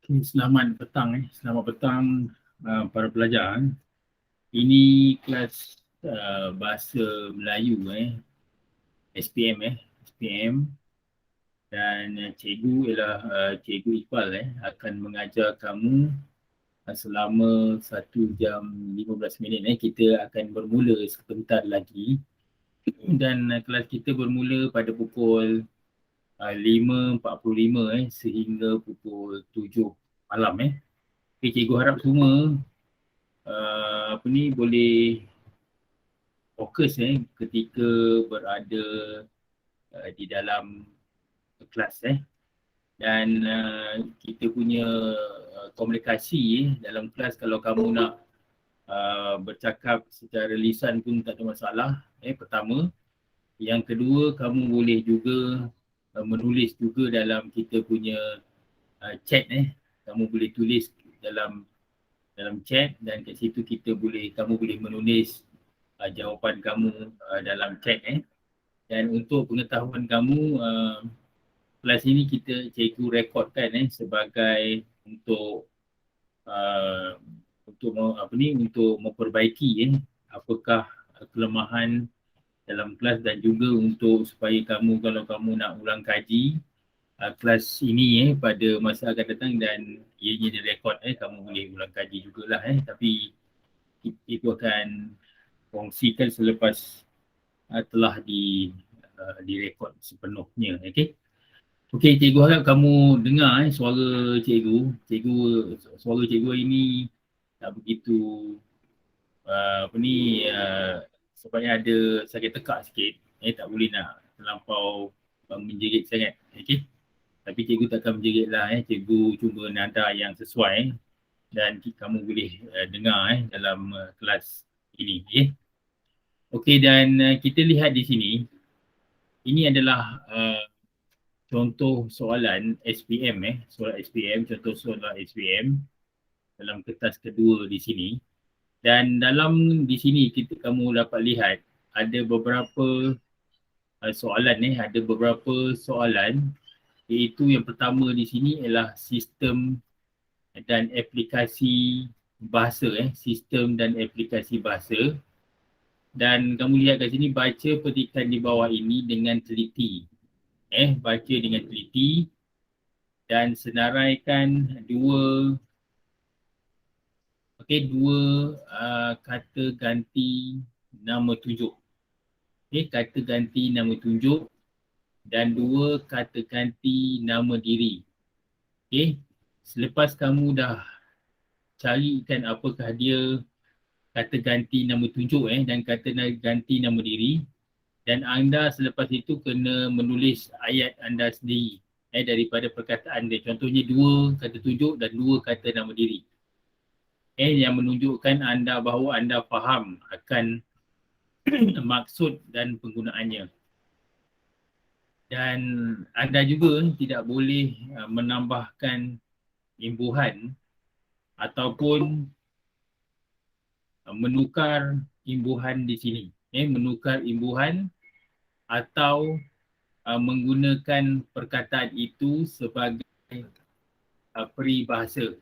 Okay, selamat petang Selamat petang para pelajar. Ini kelas bahasa Melayu SPM dan cikgu ialah cikgu Iqbal akan mengajar kamu selama 1 jam 15 minit Kita akan bermula sebentar lagi dan kelas kita bermula pada pukul 5.45 sehingga pukul 7 malam Okay, cikgu harap semua boleh fokus ketika berada di dalam kelas dan kita punya komunikasi dalam kelas. Kalau kamu nak bercakap secara lisan pun tak ada masalah pertama. Yang kedua, kamu boleh juga menulis juga dalam kita punya chat kamu boleh tulis dalam chat dan kat situ kamu boleh menulis jawapan kamu dalam chat Dan untuk pengetahuan kamu, kelas ini cikgu rekodkan sebagai untuk untuk memperbaiki apakah kelemahan dalam kelas dan juga untuk supaya kamu kalau kamu nak ulang kaji kelas ini pada masa akan datang dan ianya direkod kamu boleh ulang kaji jugalah tapi itu akan kongsikan selepas telah direkod sepenuhnya. Okey, cikgu harap kamu dengar suara cikgu. Suara cikgu ini tak begitu sebabnya ada sakit tekak sikit. Tak boleh nak terlampau menjerit sangat. Okey. Tapi cikgu takkan menjerit lah cikgu cuba nada yang sesuai dan kamu boleh dengar dalam kelas ini. Okey, dan kita lihat di sini. Ini adalah contoh soalan SPM soalan SPM, contoh soalan SPM dalam kertas kedua di sini. Dan dalam di sini kamu dapat lihat ada beberapa soalan ada beberapa soalan iaitu yang pertama di sini ialah sistem dan aplikasi bahasa sistem dan aplikasi bahasa. Dan kamu lihat kat sini, baca petikan di bawah ini dengan teliti. Baca dengan teliti dan senaraikan dua kata ganti nama tunjuk. Kata ganti nama tunjuk dan dua kata ganti nama diri. Selepas kamu dah carikan apakah dia kata ganti nama tunjuk dan kata ganti nama diri, dan anda selepas itu kena menulis ayat anda sendiri daripada perkataan dia. Contohnya dua kata tunjuk dan dua kata nama diri. Yang menunjukkan anda bahawa anda faham akan maksud dan penggunaannya. Dan anda juga tidak boleh menambahkan imbuhan ataupun menukar imbuhan di sini. Menukar imbuhan atau menggunakan perkataan itu sebagai peribahasa.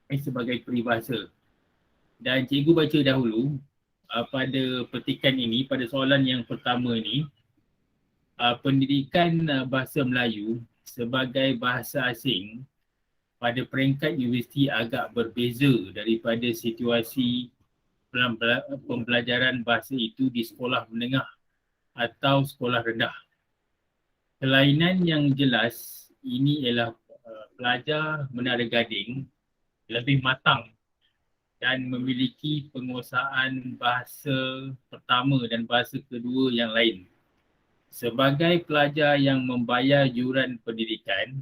Sebagai peribahasa. Dan cikgu baca dahulu pada petikan ini, pada soalan yang pertama ini, pendidikan bahasa Melayu sebagai bahasa asing pada peringkat universiti agak berbeza daripada situasi pembelajaran bahasa itu di sekolah menengah atau sekolah rendah. Kelainan yang jelas ini ialah pelajar Menara Gading lebih matang dan memiliki penguasaan bahasa pertama dan bahasa kedua yang lain. Sebagai pelajar yang membayar yuran pendidikan,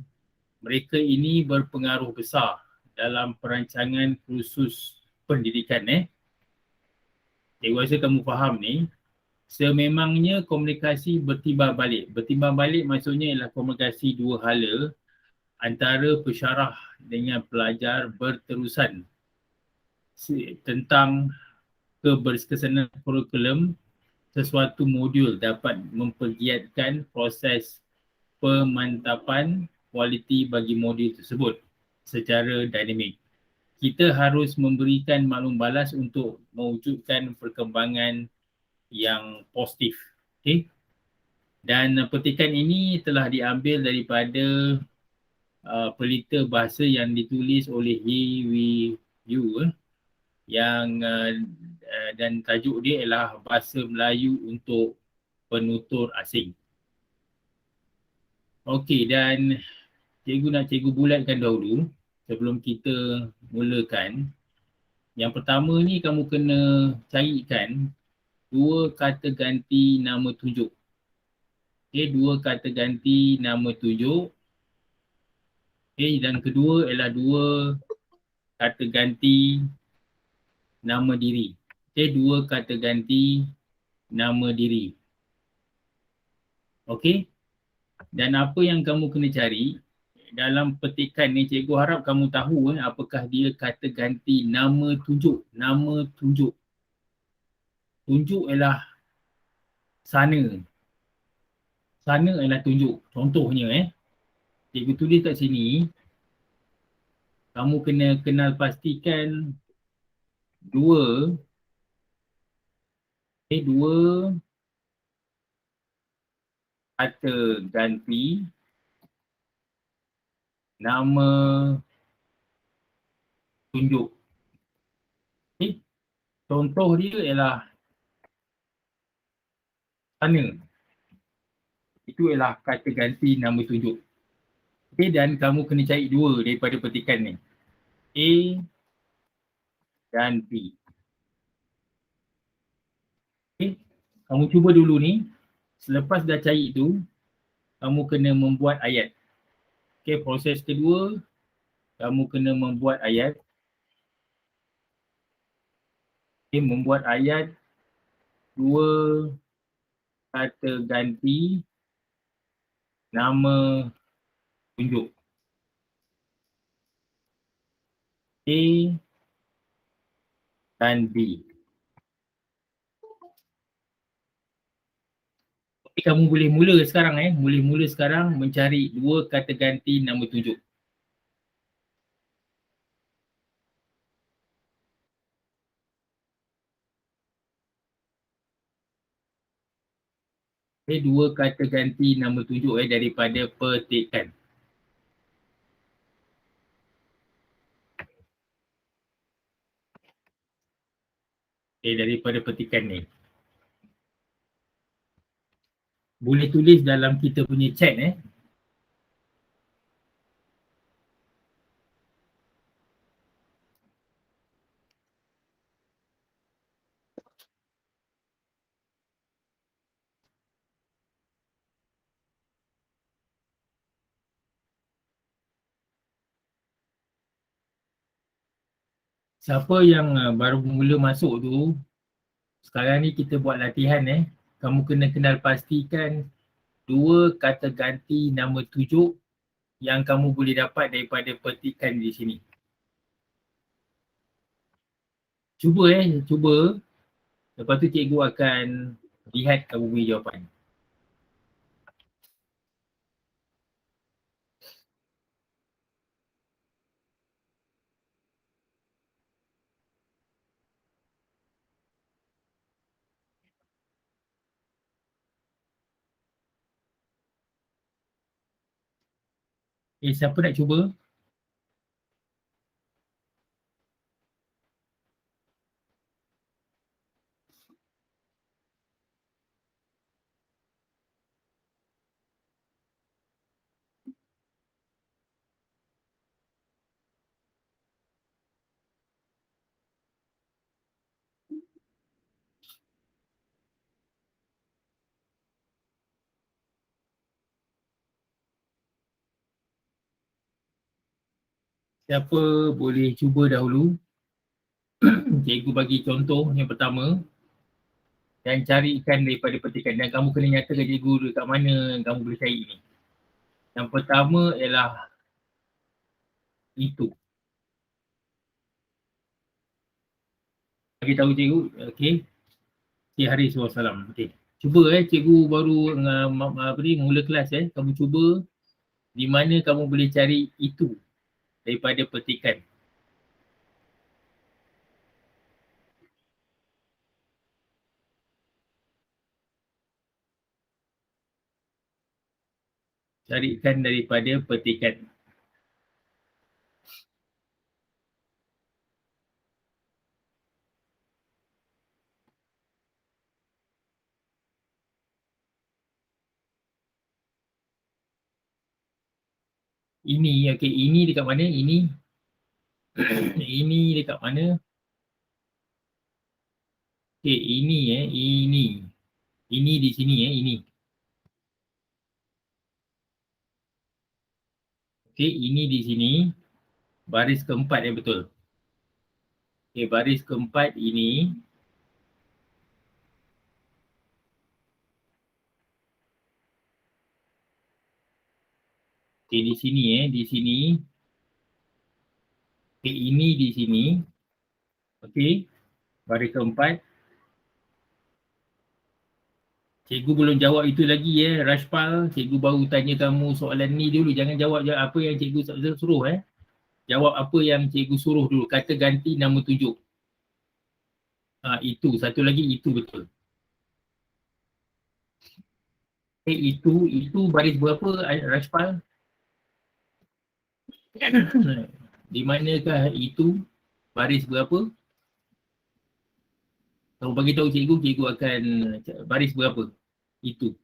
mereka ini berpengaruh besar dalam perancangan kursus pendidikan. Saya rasa kamu faham ni. Sememangnya komunikasi bertimbang balik. Bertimbang balik maksudnya ialah komunikasi dua hala antara pesyarah dengan pelajar berterusan tentang keberkesanan kurikulum. Sesuatu modul dapat mempergiatkan proses pemantapan kualiti bagi modul tersebut. secara dinamik. Kita harus memberikan maklum balas untuk mewujudkan perkembangan yang positif. Okay? Dan petikan ini telah diambil daripada pelita bahasa yang ditulis oleh He Wei Yu yang dan tajuk dia ialah Bahasa Melayu untuk Penutur Asing. Okey, dan cikgu bulatkan dahulu sebelum kita mulakan. Yang pertama ni kamu kena carikan dua kata ganti nama tunjuk. Okey, dua kata ganti nama tunjuk. Okey, dan kedua ialah dua kata ganti nama diri. Okey, dua kata ganti nama diri. Okey? Dan apa yang kamu kena cari dalam petikan ni, cikgu harap kamu tahu apakah dia kata ganti nama tunjuk. Nama tunjuk. Tunjuk ialah sana. Sana ialah tunjuk. Contohnya cikgu tulis kat sini, kamu kena kenal pastikan dua kata ganti nama tunjuk. Okay? Contoh dia ialah sana. Itu ialah kata ganti nama tunjuk. Okay, dan kamu kena cari dua daripada petikan ni. A dan B. Okay, kamu cuba dulu ni. Selepas dah cari tu, kamu kena membuat ayat. Okay, proses kedua, kamu kena membuat ayat. Okay, membuat ayat dua kata ganti nama tunjuk. A dan B. Okay, kamu boleh mula sekarang boleh mula sekarang mencari dua kata ganti nama tunjuk. Okay, dua kata ganti nama tunjuk daripada petikan. Daripada petikan ni. Boleh tulis dalam kita punya chat Siapa yang baru mula masuk tu, sekarang ni kita buat latihan kamu kena kenal pastikan dua kata ganti nama tunjuk yang kamu boleh dapat daripada petikan di sini. Cuba cuba. Lepas tu cikgu akan lihat kamu punya jawapan. Siapa nak cuba? Siapa boleh cuba dahulu? Cikgu bagi contoh yang pertama dan carikan daripada petikan, dan kamu kena nyatakan cikgu dekat mana kamu boleh cari ni. Yang pertama ialah itu. Bagi tahu cikgu, okey. Cik Haris wassalam. Okey. Cuba cikgu baru mula kelas kamu cuba di mana kamu boleh cari itu. daripada petikan. Carikan daripada petikan. Ini, okey, ini dekat mana? Ini. Ini dekat mana? Okey, ini ini. Ini di sini ini. Okey, ini di sini. Baris keempat betul. Okey, baris keempat ini. Okey, di sini di sini. Okey, ini di sini. Okey, baris keempat. Cikgu belum jawab itu lagi Rashpal. Cikgu baru tanya kamu soalan ni dulu. Jangan jawab apa yang cikgu suruh Jawab apa yang cikgu suruh dulu. Kata ganti nama tunjuk. Itu. Satu lagi itu betul. Itu baris berapa Rashpal? Di manakah itu? Baris berapa? Kalau bagi tahu cikgu, cikgu akan baris berapa? Itu.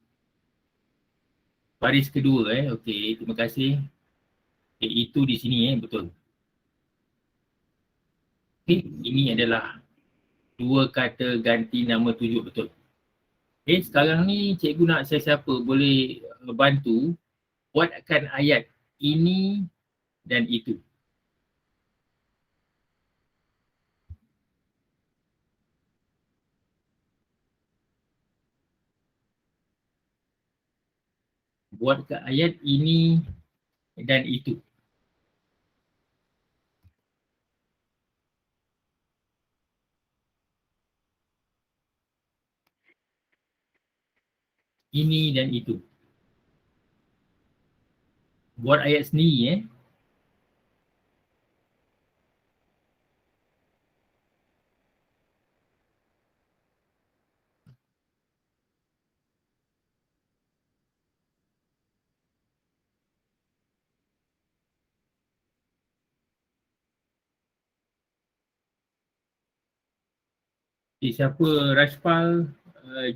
Baris kedua Okey, terima kasih. Itu di sini betul. Okey, ini adalah dua kata ganti nama tunjuk betul. Sekarang ni cikgu nak siapa boleh bantu buatkan ayat ini dan itu. Buatkan ayat ini dan itu. Ini dan itu. Buat ayat sendiri Siapa? Rashpal,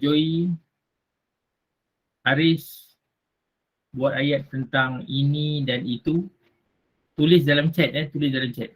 Joy, Haris buat ayat tentang ini dan itu. Tulis dalam chat tulis dalam chat.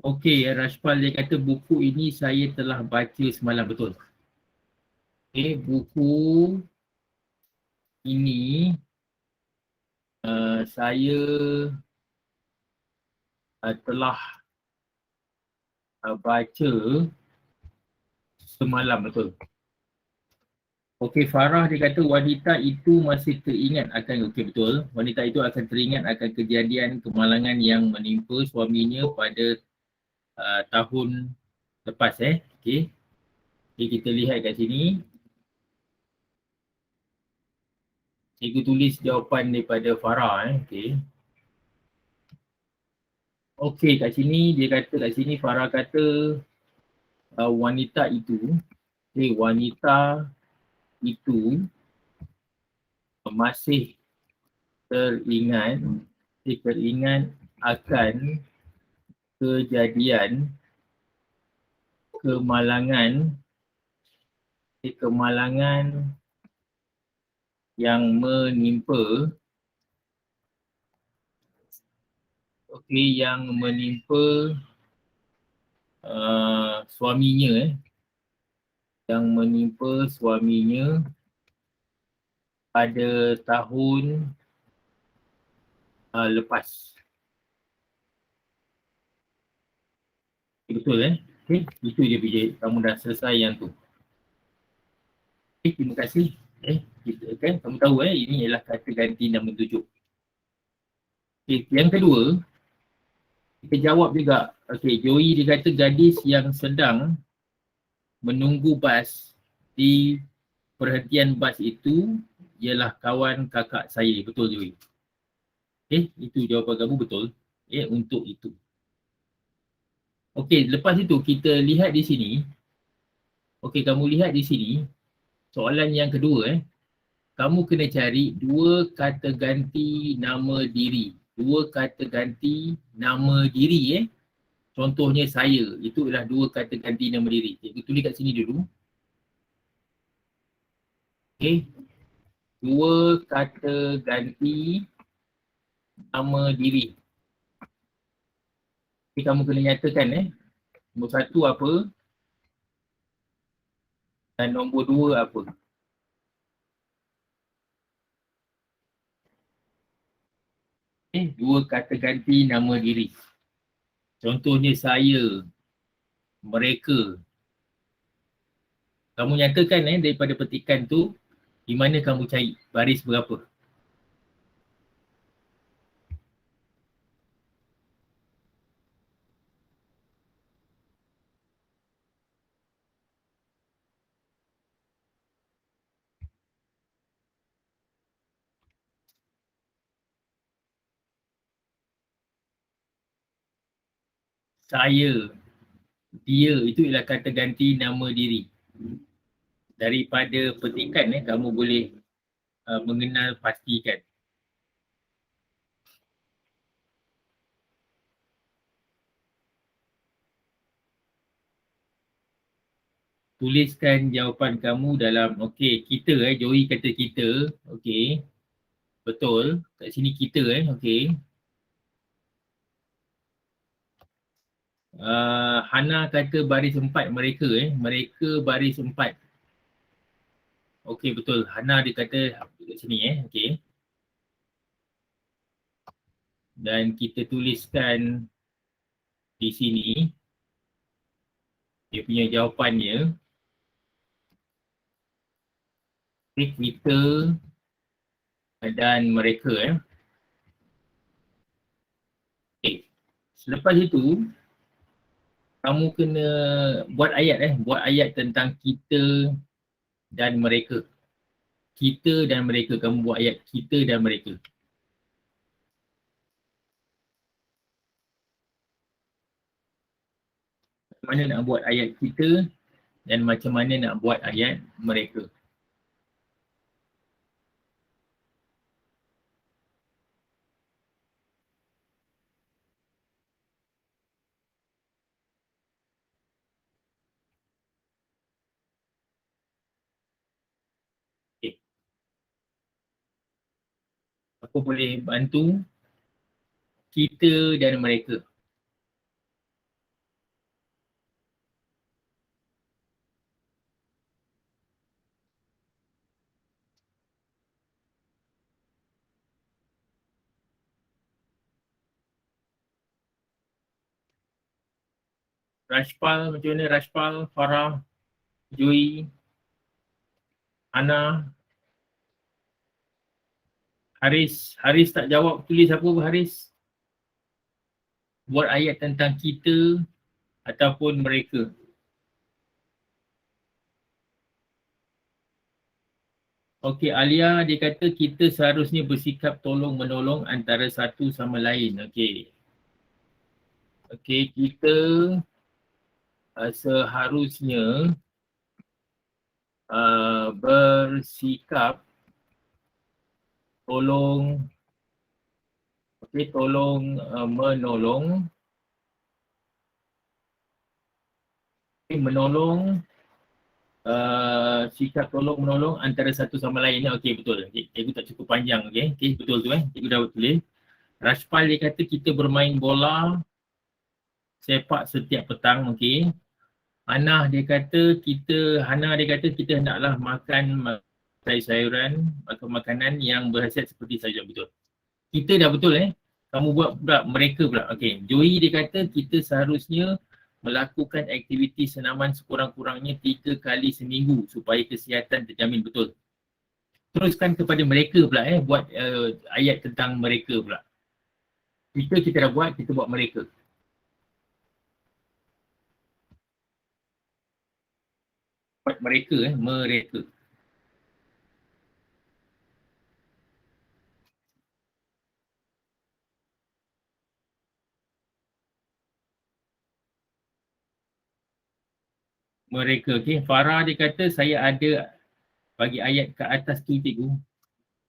Okey, Rashpal dia kata buku ini saya telah baca semalam, betul. Buku ini saya telah baca semalam, betul. Okey, Farah dia kata wanita itu masih teringat akan, okey betul, wanita itu akan teringat akan kejadian kemalangan yang menimpa suaminya pada tahun lepas okey. Okay, kita lihat kat sini. Cikgu tulis jawapan daripada Farah okey. Okey, kat sini dia kata, kat sini Farah kata wanita itu, wanita itu masih teringat akan kejadian kemalangan yang menimpa suaminya pada tahun lepas. Betul Okay, itu je PJ. Kamu dah selesai yang tu. Okay, terima kasih. Kita, kan, kamu tahu ini ialah kata ganti nama tujuh. Okay, yang kedua, kita jawab juga. Okay, Joey dia kata gadis yang sedang menunggu bas di perhentian bas itu ialah kawan kakak saya. Betul Joey? Okay, itu jawapan kamu betul. Untuk itu. Okay, lepas itu kita lihat di sini. Okay, kamu lihat di sini. Soalan yang kedua kamu kena cari dua kata ganti nama diri. Dua kata ganti nama diri Contohnya saya. Itu adalah dua kata ganti nama diri. Cikgu tulis kat sini dulu. Okay. Dua kata ganti nama diri. Okay, kamu kena nyatakan nombor satu apa dan nombor dua apa. Okay. Dua kata ganti nama diri. Contohnya saya, mereka. Kamu nyatakan daripada petikan tu di mana kamu cari baris berapa. Saya, dia, itu ialah kata ganti nama diri. Daripada petikan kamu boleh mengenal pastikan. Tuliskan jawapan kamu dalam, okey, kita Joey kata kita, okey. Betul, kat sini kita okey. Hana kata baris 4 mereka mereka baris 4. Okey, betul. Hana dia kata kat sini okey. Dan kita tuliskan di sini dia punya jawapannya. Kita dan mereka Okay. Selepas itu kamu kena buat ayat buat ayat tentang kita dan mereka. Kita dan mereka, kamu buat ayat kita dan mereka. Macam mana nak buat ayat kita dan macam mana nak buat ayat mereka. Okay. Aku boleh bantu kita dan mereka. Rashpal, macam mana Rashpal, Farah, Joey, Ana, Haris. Haris tak jawab, tulis apa Haris? Buat ayat tentang kita ataupun mereka. Okey, Alia dia kata kita seharusnya bersikap tolong menolong antara satu sama lain. Okey. Okey, kita seharusnya bersikap tolong menolong sikap tolong menolong antara satu sama lain. Okey, betul. Cikgu tak cukup panjang. Okey, betul tu Cikgu dah tulis. Rashpal dia kata kita bermain bola sepak setiap petang. Okey. Hana dia kata kita hendaklah makan sayuran, makan makanan yang berkhasiat seperti sayuran. Betul. Kita dah betul Kamu buat pula mereka pula. Okey. Joey dia kata kita seharusnya melakukan aktiviti senaman sekurang-kurangnya 3 kali seminggu supaya kesihatan terjamin betul. Teruskan kepada mereka pula buat ayat tentang mereka pula. Kita dah buat, kita buat mereka. Buat mereka mereka. Mereka, okey. Farah dia kata saya ada bagi ayat kat atas tu cikgu.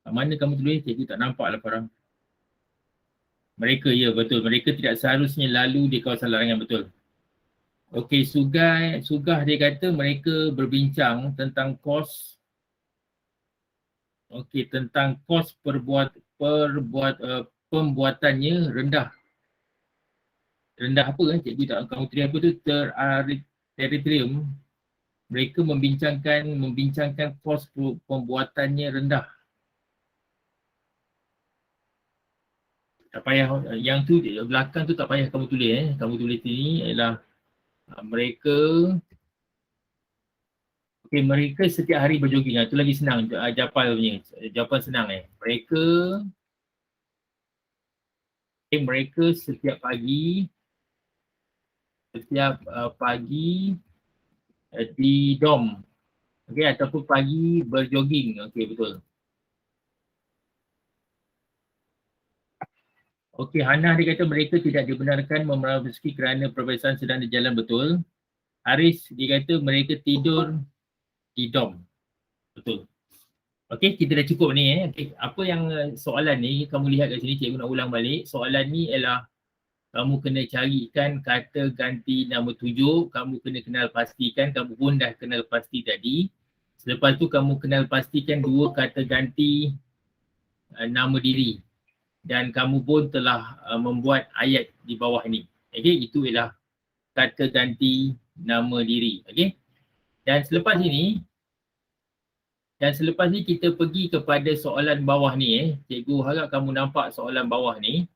Mana kamu tulis? Cikgu tak nampak lah Farah. Mereka, ya betul. Mereka tidak seharusnya lalu di kawasan larangan, betul. Okey, Sugah dia kata mereka berbincang tentang kos. Okey, tentang kos pembuatannya rendah. Rendah apa cikgu tak kamu tulis apa tu? Teritorium. Mereka membincangkan kos pembuatannya rendah. Tak payah, yang tu belakang tu tak payah kamu tulis. Kamu tulis sini ialah mereka, okey, mereka setiap hari berjoging. Itu lagi senang jawapan punya. Jawapan senang mereka setiap pagi di dom. Okey, ataupun pagi berjoging. Okey, betul. Okey, Hana dia kata mereka tidak dibenarkan memerah rezeki kerana perbezaan sedang berjalan, betul. Haris dia kata mereka tidur di dom. Betul. Okey, kita dah cukup ni Okay. Apa yang soalan ni kamu lihat kat sini, cikgu nak ulang balik. Soalan ni ialah kamu kena carikan kata ganti nama tujuk, kamu kena kenal pastikan, kamu pun dah kenal pasti tadi. Selepas tu kamu kenal pastikan 2 kata ganti nama diri. Dan kamu pun telah membuat ayat di bawah ni. Okey, itu ialah kata ganti nama diri. Okey. Dan selepas ni kita pergi kepada soalan bawah ni. Cikgu harap kamu nampak soalan bawah ni.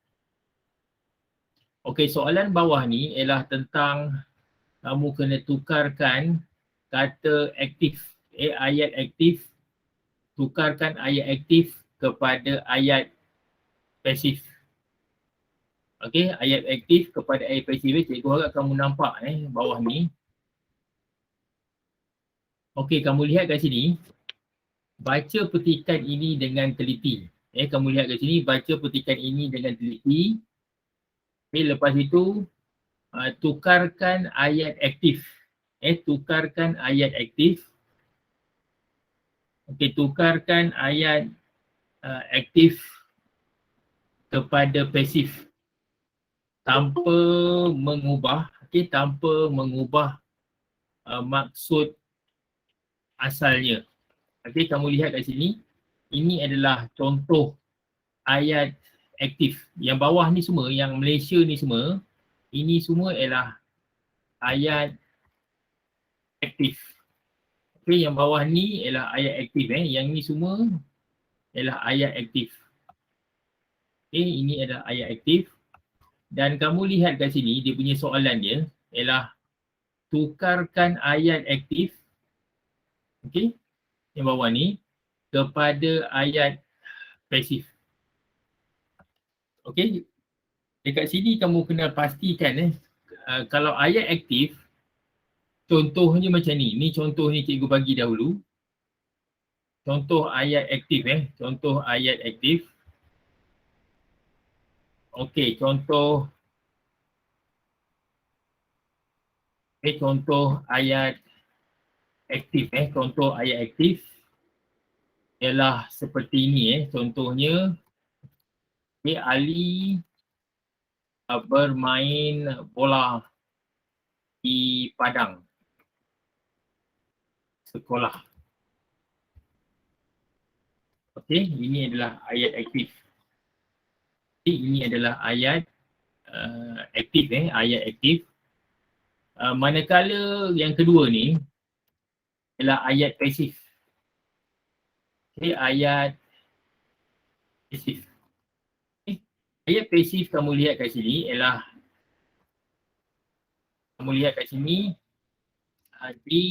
Okey, soalan bawah ni ialah tentang kamu kena tukarkan kata aktif. Ayat aktif. Tukarkan ayat aktif kepada ayat pasif. Okey, ayat aktif kepada ayat pasif. Cikgu harap kamu nampak bawah ni. Okey, kamu lihat kat sini. Baca petikan ini dengan teliti. Kamu lihat kat sini, baca petikan ini dengan teliti. Lepas itu, tukarkan ayat aktif. Tukarkan ayat aktif. Okey, tukarkan ayat aktif kepada pasif. Tanpa mengubah, maksud asalnya. Okey, kamu lihat kat sini. Ini adalah contoh ayat aktif. Yang bawah ni semua, yang Malaysia ni semua, ini semua ialah ayat aktif. Okey, yang bawah ni ialah ayat aktif. Yang ni semua ialah ayat aktif. Okey, ini adalah ayat aktif. Dan kamu lihat kat sini, dia punya soalan dia ialah tukarkan ayat aktif, okey, yang bawah ni, kepada ayat pasif. Okey, dekat sini kamu kena pastikan kalau ayat aktif, contohnya macam ni. Ni contoh ni cikgu bagi dahulu. Contoh ayat aktif contoh ayat aktif. Okey, contoh ayat aktif contoh ayat aktif ialah seperti ini contohnya. Ali bermain bola di padang sekolah. Okey, ini adalah ayat aktif. Ini adalah ayat aktif ayat aktif. Manakala yang kedua ni ialah ayat pasif. Okey, ayat pasif. Ayat pasif kamu lihat kat sini ialah kamu lihat kat sini, di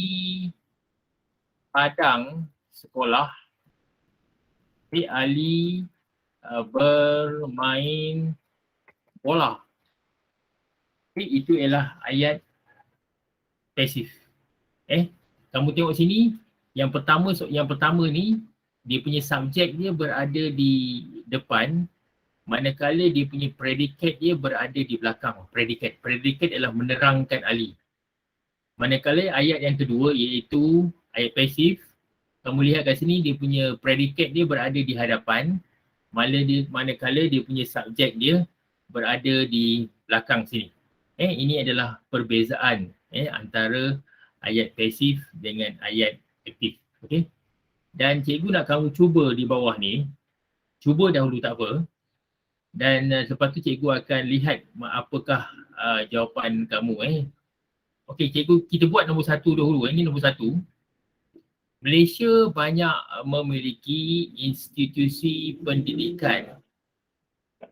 padang sekolah, Ali bermain bola. Itu ialah ayat pasif. Kamu tengok sini, yang pertama ni, dia punya subjek dia berada di depan, manakala dia punya predikat dia berada di belakang. Predikat adalah menerangkan Ali. Manakala ayat yang kedua iaitu ayat pasif, kamu lihat kat sini dia punya predikat dia berada di hadapan, manakala dia punya subjek dia berada di belakang sini. Ini adalah perbezaan antara ayat pasif dengan ayat aktif. Okey. Dan cikgu nak kamu cuba di bawah ni, cuba dahulu tak apa. Dan lepas tu cikgu akan lihat apakah jawapan kamu. Okey, cikgu kita buat nombor 1 dahulu. Ini nombor 1. Malaysia banyak memiliki institusi pendidikan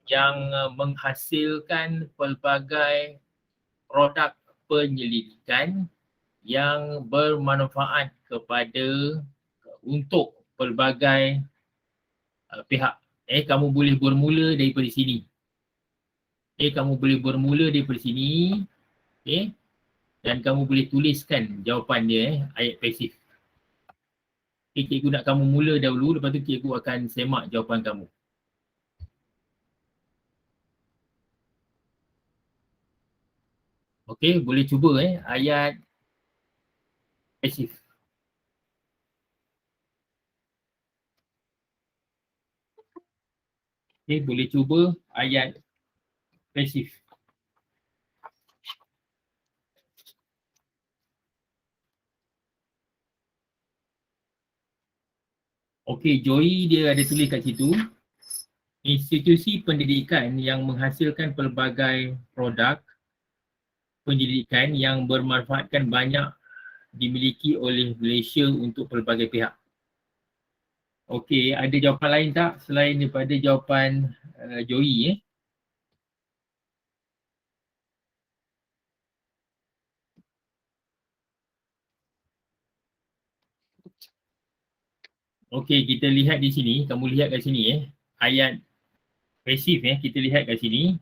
yang menghasilkan pelbagai produk penyelidikan yang bermanfaat untuk pelbagai pihak. Kamu boleh bermula daripada sini. Kamu boleh bermula daripada sini. Dan kamu boleh tuliskan jawapan dia, ayat pasif. Cikgu nak kamu mula dahulu, lepas tu cikgu akan semak jawapan kamu. Okey, boleh cuba ayat pasif. Okey, boleh cuba ayat pasif. Okey, Joy dia ada tulis kat situ. Institusi pendidikan yang menghasilkan pelbagai produk pendidikan yang bermanfaatkan banyak dimiliki oleh Malaysia untuk pelbagai pihak. Okey, ada jawapan lain tak selain daripada jawapan Joy? Okey, kita lihat di sini, kamu lihat kat sini ayat pasif kita lihat kat sini.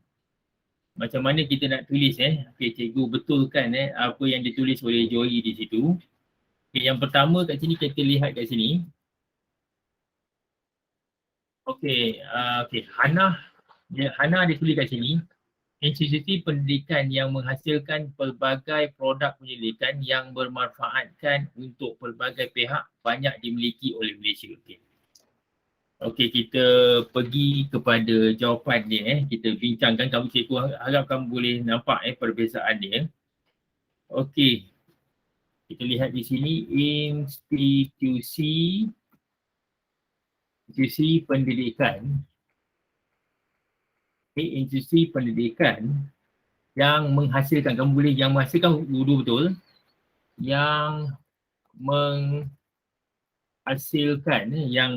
Macam mana kita nak tulis Okey, cikgu betulkan apa yang ditulis oleh Joy di situ. Okey, yang pertama kat sini kita lihat kat sini. Okey, Hana dia tulis kat sini. Institusi pendidikan yang menghasilkan pelbagai produk penyelidikan yang bermanfaatkan untuk pelbagai pihak banyak dimiliki oleh Malaysia. Okey, kita pergi kepada jawapan dia kita bincangkan. Kamu cikgu harap kamu boleh nampak perbezaan dia. Okey. Kita lihat di sini institusi pendidikan. Institusi pendidikan yang menghasilkan, kamu boleh yang menghasilkan dulu betul. Yang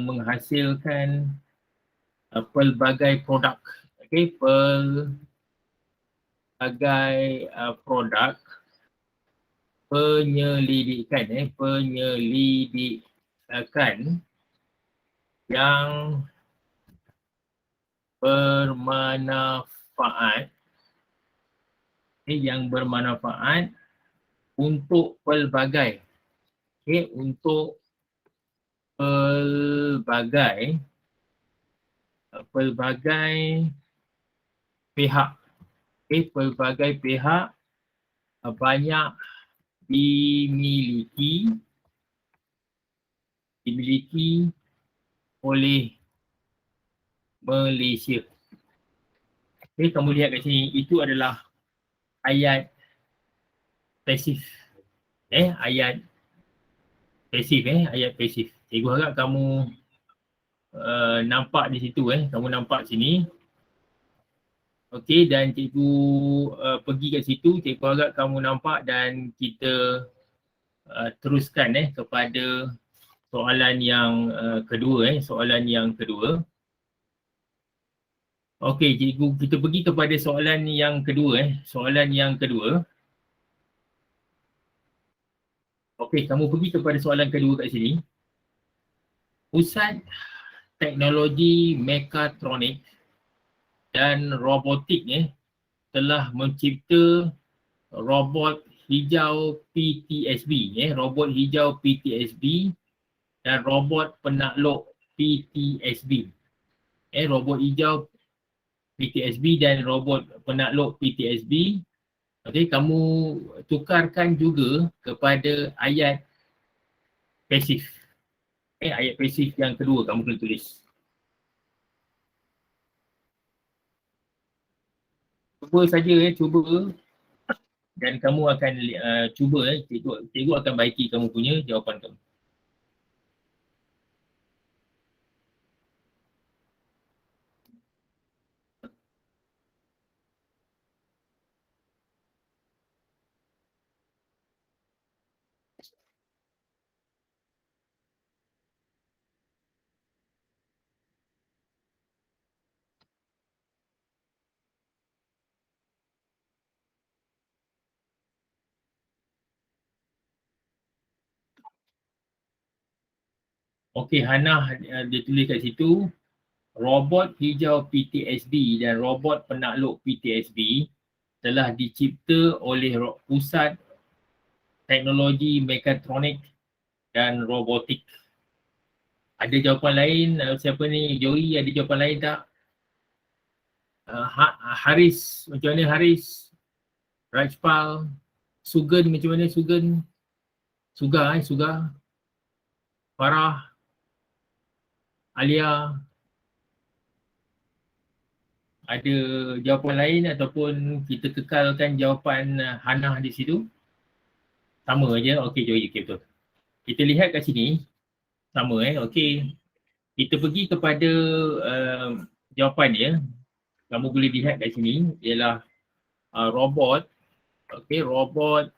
menghasilkan pelbagai produk. Pelbagai produk penyelidikan yang bermanfaat untuk pelbagai pihak. Pelbagai pihak banyak dimiliki oleh Malaysia. Kamu lihat kat sini, itu adalah ayat pasif. Ayat pasif. Cikgu harap kamu nampak di situ. Kamu nampak sini. Okey, dan cikgu pergi kat situ. Cikgu harap kamu nampak dan kita teruskan kepada soalan yang kedua. Okey, cikgu, kita pergi kepada soalan yang kedua. Soalan yang kedua. Okey, kamu pergi kepada soalan kedua kat sini. Pusat Teknologi Mekatronik dan Robotik telah mencipta robot hijau PTSB, robot hijau PTSB dan robot penakluk PTSB. Robot hijau PTSB dan robot penakluk PTSB. Okey, kamu tukarkan juga kepada ayat pasif. Ayat pasif yang kedua kamu kena tulis. Cuba saja, cuba. Dan kamu akan cuba, cikgu akan baiki kamu punya jawapan kamu. Okey, Hannah dia tulis kat situ, robot hijau PTSB dan robot penakluk PTSB telah dicipta oleh Pusat Teknologi Mekatronik dan Robotik. Ada jawapan lain? Siapa ni? Joey, ada jawapan lain tak? Haris, macam mana Haris? Rajpal, Sugan, macam mana Sugan? Suga. Farah, Alia, ada jawapan lain ataupun kita kekalkan jawapan Hannah di situ? Sama aja. Okey, Joey, okey, betul. Kita lihat kat sini, sama okey. Kita pergi kepada jawapan dia. Kamu boleh lihat kat sini ialah robot, okey, robot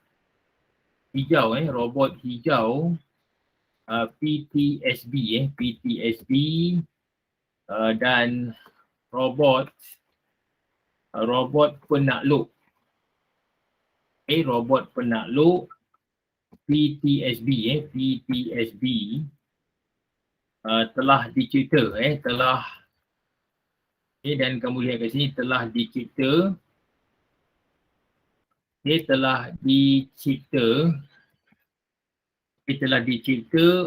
hijau robot hijau PTSB PTSB dan robot penakluk robot penakluk PTSB PTSB telah dicipta dan kamu lihat kat sini telah dicipta telah dicipta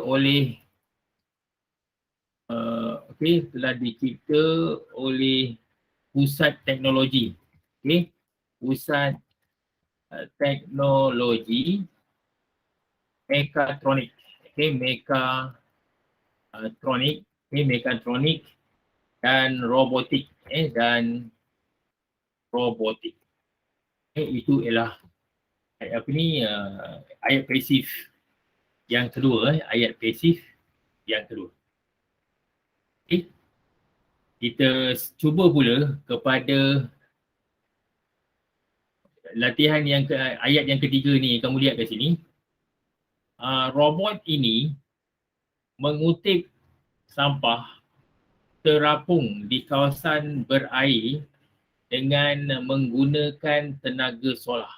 oleh telah dicipta oleh Pusat Teknologi. Pusat Teknologi Mekatronik. Mekatronik dan robotik. Itu ialah ayat pasif yang kedua. Ayat pasif yang kedua. Kita cuba pula kepada latihan ayat yang ketiga ni. Kamu lihat kat sini. Robot ini mengutip sampah terapung di kawasan berair dengan menggunakan tenaga solar.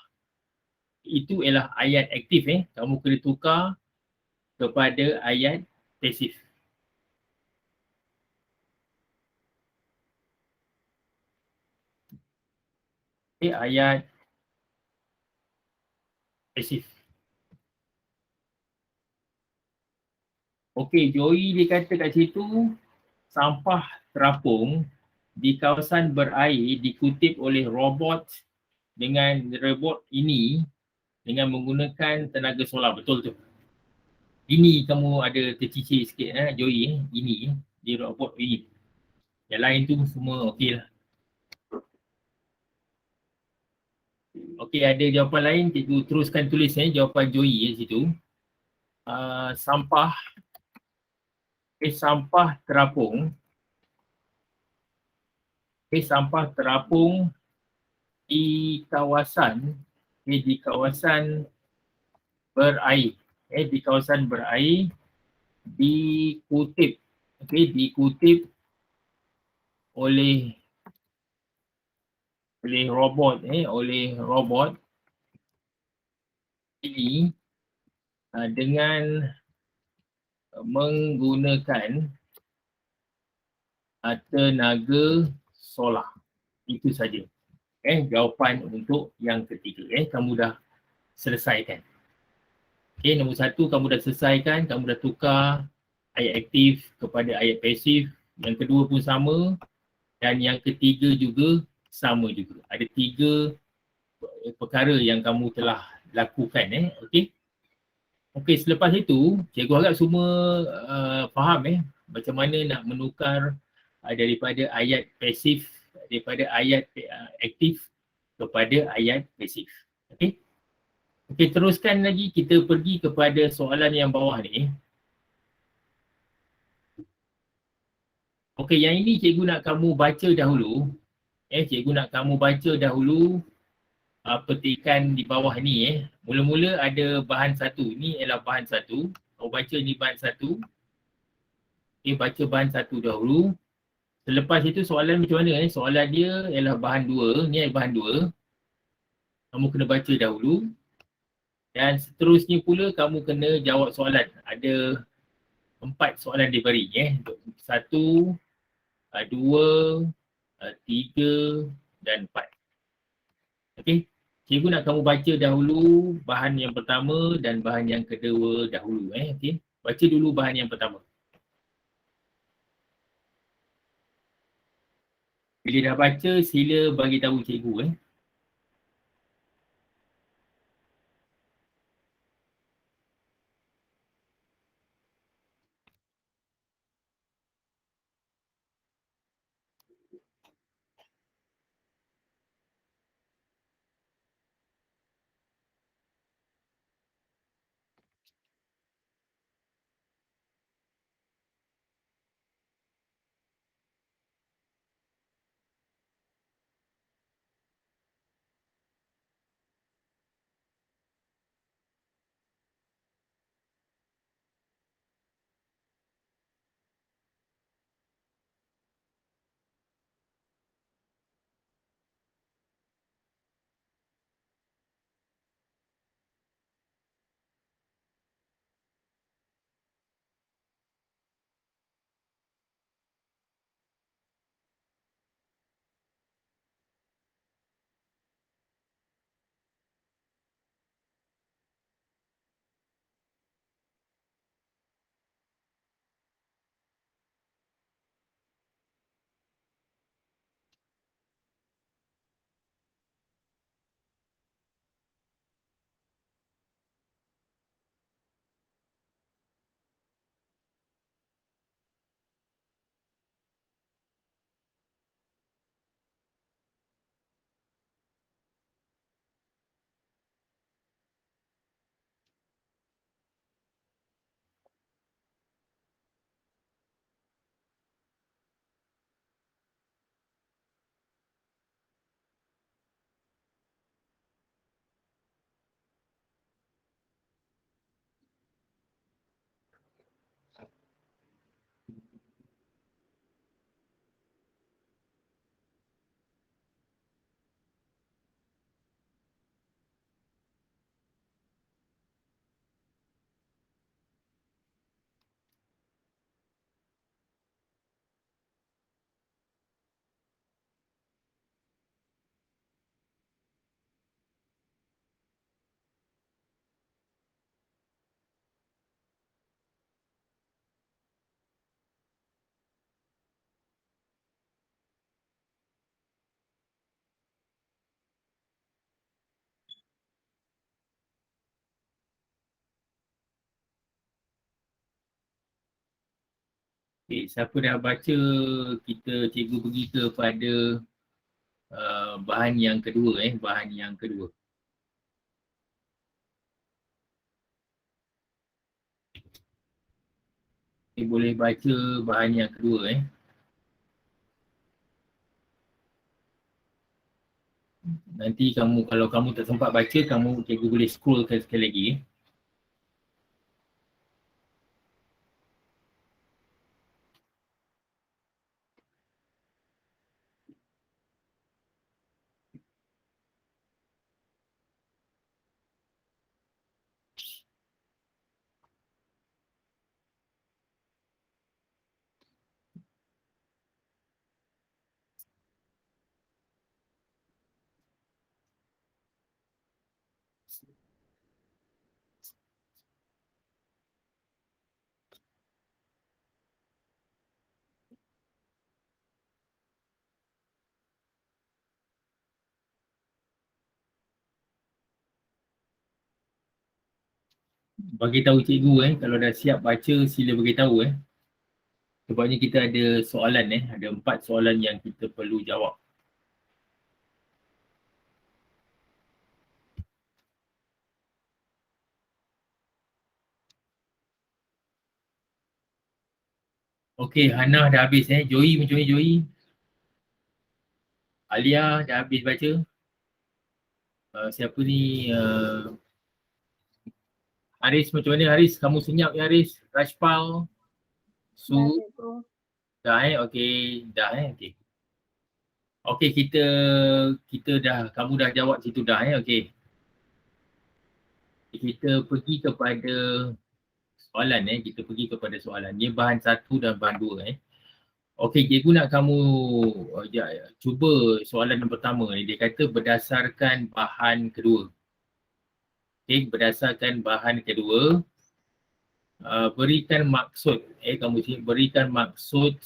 Itu ialah ayat aktif. Kamu kena tukar kepada ayat pasif. Ayat pasif. Okey, Joey dia kata kat situ sampah terapung di kawasan berair dikutip oleh robot ini dengan menggunakan tenaga solar. Betul tu. Ini kamu ada tercicir sikit Joey ini di robot ini. Yang lain tu semua okey lah. Okey, ada jawapan lain, cikgu teruskan tulis jawapan Joey di situ. Sampah terapung di kawasan berair. Di kawasan berair dikutip oleh robot ini dengan menggunakan tenaga solar. Itu saja. Jawapan untuk yang ketiga. Kamu dah selesaikan. Nombor satu kamu dah selesaikan, kamu dah tukar ayat aktif kepada ayat pasif. Yang kedua pun sama. Dan yang ketiga juga sama juga. Ada 3 perkara yang kamu telah lakukan. Okey. Okey, selepas itu, cikgu harap semua faham macam mana nak menukar daripada ayat pasif, daripada ayat aktif kepada ayat pasif. Okey. Okey, teruskan lagi kita pergi kepada soalan yang bawah ni. Okey, yang ini cikgu nak kamu baca dahulu. Cikgu nak kamu baca dahulu petikan di bawah ni. Mula-mula ada bahan satu. Ini ialah bahan satu. Kau baca ni bahan satu. Baca bahan satu dahulu. Selepas itu soalan macam mana? Soalan dia ialah bahan dua. Ni adalah bahan dua. Kamu kena baca dahulu. Dan seterusnya pula kamu kena jawab soalan. Ada 4 soalan diberi. 1, 2, 3 dan 4. Okey. Cikgu nak kamu baca dahulu bahan yang pertama dan bahan yang kedua dahulu. Okey. Baca dulu bahan yang pertama. Bila dah baca, sila bagi tahu cikgu. Siapa dah baca, cikgu pergi kepada bahan yang kedua. Bahan yang kedua. Boleh baca bahan yang kedua. Nanti kamu, kalau kamu tak sempat baca, cikgu boleh scrollkan sekali lagi. Bagi tahu cikgu kalau dah siap baca sila bagi tahu Sebabnya kita ada soalan ada 4 soalan yang kita perlu jawab. Okey, Hana dah habis Joey macam ni Joey? Alia dah habis baca? Siapa ni? Haris macam mana Haris? Kamu senyap ya Haris? Rashpal? Su? Dah okey. Dah okey. Okey, kita dah, kamu dah jawab situ dah okey. Kita pergi kepada soalan kita pergi kepada soalan. Ni bahan 1 dan bahan 2 Okey, cikgu nak kamu cuba soalan yang pertama ni. Dia kata berdasarkan bahan kedua. Okey, berdasarkan bahan kedua, berikan maksud kamu berikan maksud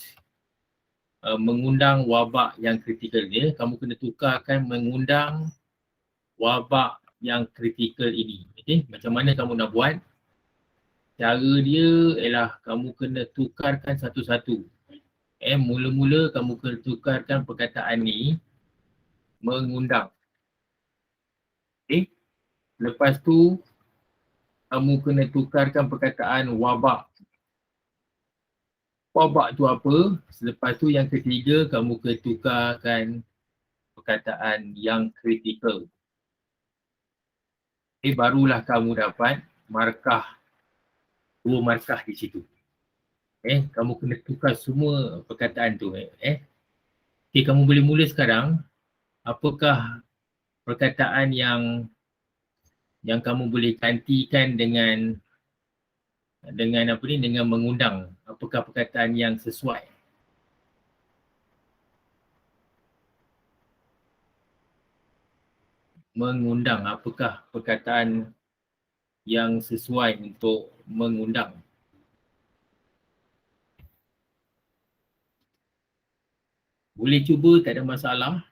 mengundang wabak yang kritikal dia. Kamu kena tukarkan mengundang wabak yang kritikal ini. Okey, macam mana kamu nak buat? Cara dia ialah kamu kena tukarkan satu-satu. Mula-mula kamu kena tukarkan perkataan ni mengundang. Okey. Lepas tu kamu kena tukarkan perkataan wabak. Wabak tu apa? Selepas tu yang ketiga kamu kena tukarkan perkataan yang kritikal. Barulah kamu dapat markah, 2 markah di situ. Kamu kena tukar semua perkataan tu. Okey, kamu boleh mula sekarang. Apakah perkataan yang kamu boleh gantikan dengan apa ni, dengan mengundang? Apakah perkataan yang sesuai? Mengundang, apakah perkataan yang sesuai untuk mengundang? Boleh cuba, tak ada masalah.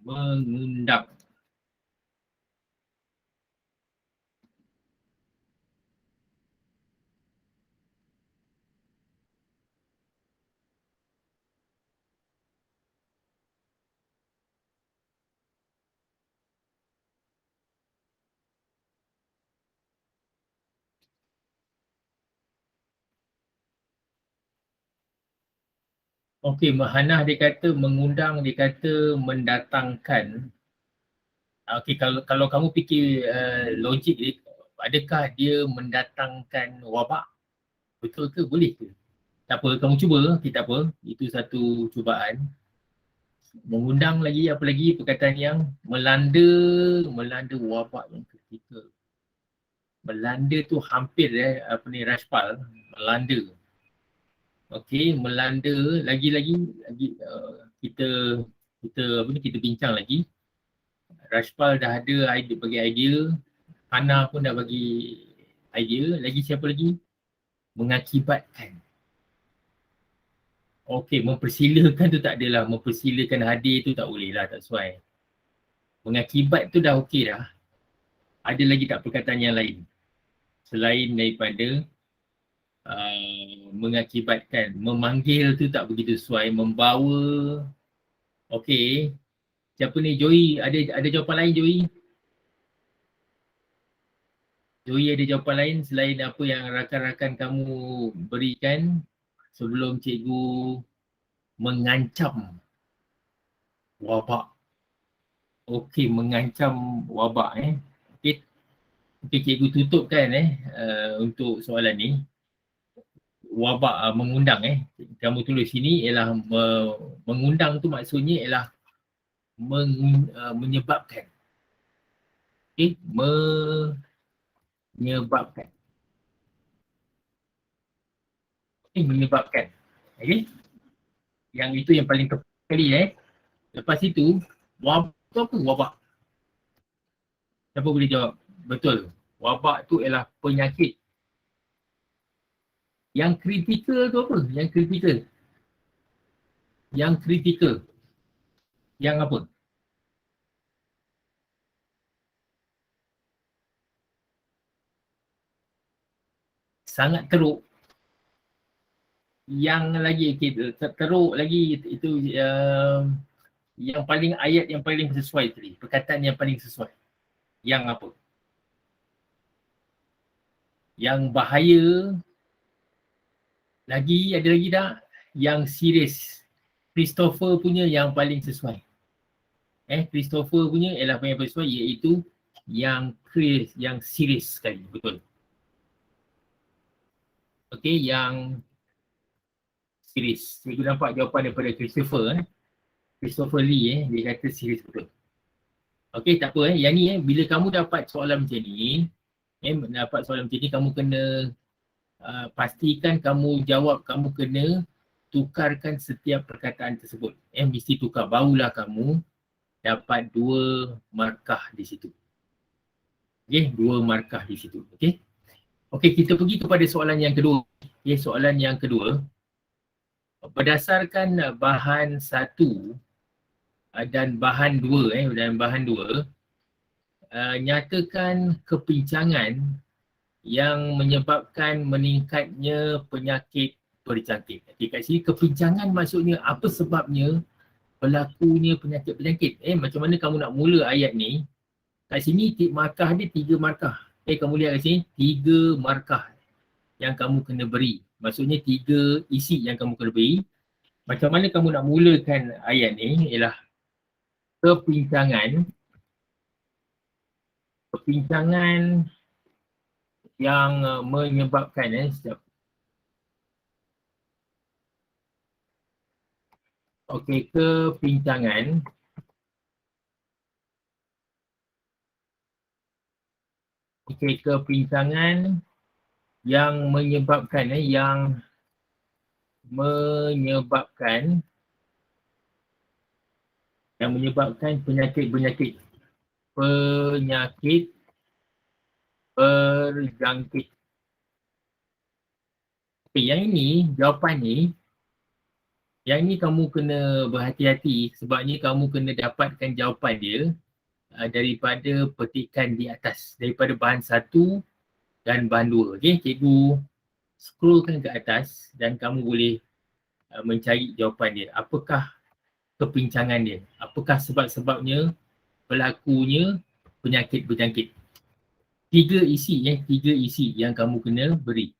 Mengundang. Okey, Hana dia kata mengundang, dia kata mendatangkan. Okey, kalau kamu fikir logik dia, adakah dia mendatangkan wabak? Betul ke? Boleh ke? Tak apa, kamu cuba, tak apa. Itu satu cubaan. Mengundang lagi, apa lagi perkataan yang melanda wabak yang kritikal. Melanda tu hampir apa ni, Rashpal, melanda. Okey, melanda lagi kita apa ni, kita bincang lagi. Rashpal dah ada idea, bagi idea. Hana pun dah bagi idea. Lagi siapa lagi? Mengakibatkan. Okey, mempersilakan tu tak adalah. Mempersilakan hadir tu tak boleh lah, tak sesuai. Mengakibat tu dah okey dah. Ada lagi tak perkataan yang lain? Selain daripada mengakibatkan. Memanggil tu tak begitu sesuai. Membawa. Okey. Siapa ni? Joey. Ada jawapan lain Joey? Joey ada jawapan lain selain apa yang rakan-rakan kamu berikan sebelum cikgu mengancam wabak. Okey, mengancam wabak Okey, cikgu tutupkan untuk soalan ni. Wabak mengundang kamu tulis sini ialah mengundang tu maksudnya ialah menyebabkan. Okey, menyebabkan. menyebabkan. Okay? Yang itu yang paling tepat sekali Lepas itu, wabak tu apa? Wabak. Siapa boleh jawab? Betul. Wabak tu ialah penyakit. Yang kritikal tu apa? Yang kritikal. Yang kritikal. Yang apa? Sangat teruk. Yang lagi teruk lagi itu yang paling ayat yang paling sesuai tadi. Perkataan yang paling sesuai. Yang apa? Yang bahaya lagi, ada lagi tak? Yang serius. Christopher punya yang paling sesuai. Christopher punya ialah yang paling sesuai iaitu yang serius sekali. Betul. Okey, yang serius. Cikgu nampak jawapan daripada Christopher. Christopher Lee dia kata serius betul. Okey, tak apa Yang ni bila kamu dapat soalan macam ni, dapat soalan macam ni kamu kena pastikan kamu jawab, kamu kena tukarkan setiap perkataan tersebut. Mesti tukar, barulah kamu dapat 2 markah di situ. Okey, 2 markah di situ. Okey. Okey, kita pergi kepada soalan yang kedua. Okey, soalan yang kedua. Berdasarkan bahan 1 dan bahan 2 nyatakan kepincangan yang menyebabkan meningkatnya penyakit berjangkit. Okay, kat sini kepincangan maksudnya apa sebabnya berlakunya penyakit-penyakit. Macam mana kamu nak mula ayat ni? Kat sini markah dia 3 markah. Kamu lihat kat sini 3 markah yang kamu kena beri. Maksudnya 3 isi yang kamu kena beri. Macam mana kamu nak mulakan ayat ni ialah kepincangan yang menyebabkan kepincangan yang menyebabkan penyakit berjangkit. Yang ini, jawapan ni, yang ni kamu kena berhati-hati sebabnya kamu kena dapatkan jawapan dia daripada petikan di atas, daripada bahan 1 dan bahan 2. Okay, cikgu scrollkan ke atas dan kamu boleh mencari jawapan dia. Apakah kepincangan dia? Apakah sebab-sebabnya berlakunya penyakit berjangkit? 3 isi yang kamu kena beri.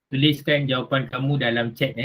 Tuliskan jawapan kamu dalam chat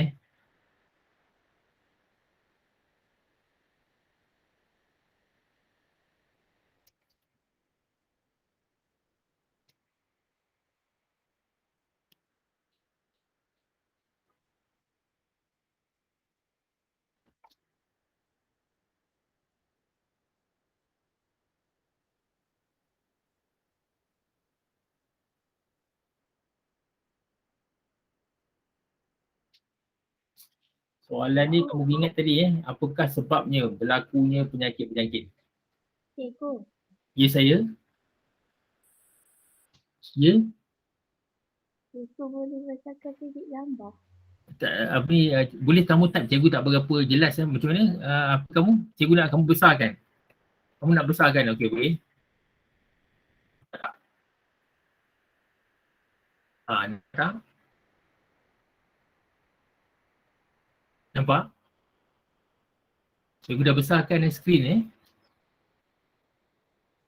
Soalan ni kamu ingat tadi apakah sebabnya berlakunya penyakit berjangkit? Cikgu. Ya saya. Ya. Cikgu boleh bacakan sedikit gambar. Boleh kamu tak, cikgu tak berapa jelas macam mana apa kamu? Cikgu nak kamu besarkan. Kamu nak besarkan, okey boleh. Nampak? Nampak? Cikgu dah besarkan skrin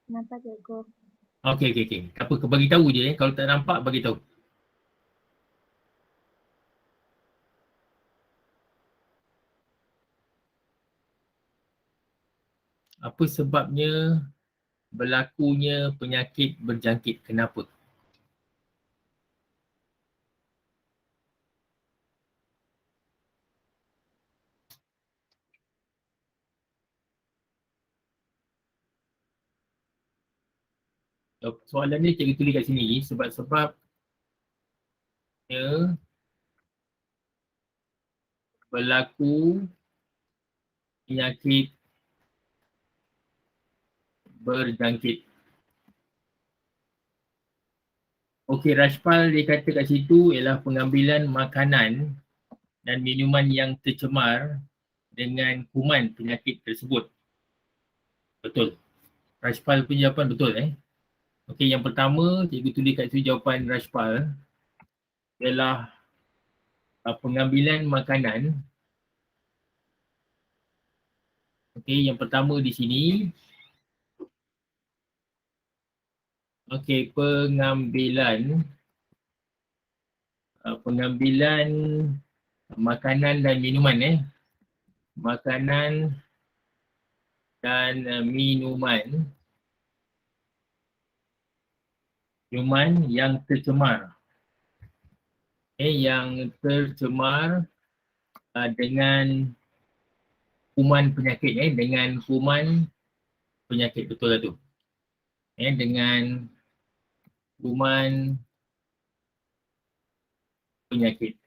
Nampak cikgu. Okey. Apa bagi tahu je kalau tak nampak bagi tahu. Apa sebabnya berlakunya penyakit berjangkit? Kenapa? Soalan ni cikgu tulis kat sini sebab-sebab berlaku penyakit berjangkit. Okey, Rashpal dia kata kat situ ialah pengambilan makanan dan minuman yang tercemar dengan kuman penyakit tersebut. Betul. Rashpal punya jawapan betul Okey, yang pertama cikgu tulis kat situ jawapan Rashpal ialah pengambilan makanan. Okey, yang pertama di sini. Okey, pengambilan makanan dan minuman makanan dan minuman yang tercemar yang tercemar dengan kuman penyakit dengan kuman penyakit, betul lah tu dengan kuman penyakit.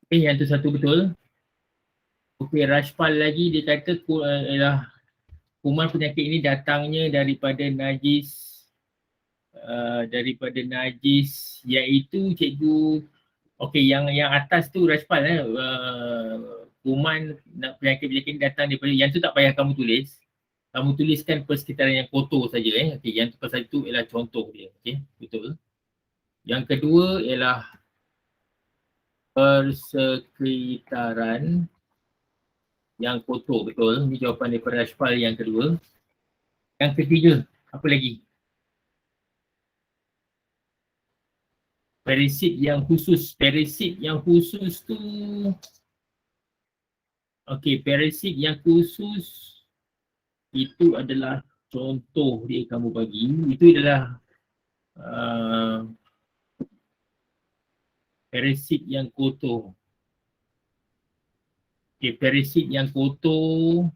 Okey, yang tu satu betul. Okey, Rashpal lagi dia kata ialah kuman penyakit ini datangnya daripada najis iaitu cikgu. Okey, yang atas tu Rashpal kuman penyakit-penyakit ini datang daripada, yang tu tak payah kamu tulis. Kamu tuliskan persekitaran yang kotor saja Okey, yang tu pasal itu ialah contoh dia. Okey, betul. Yang kedua ialah persekitaran yang kotor, betul. Ini jawapan daripada Rashpal yang kedua. Yang ketiga, apa lagi? Parasit yang khusus. Parasit yang khusus tu, okey, parasit yang khusus itu adalah contoh dia kamu bagi. Itu adalah parasit yang kotor. Okey, parasit yang kotor,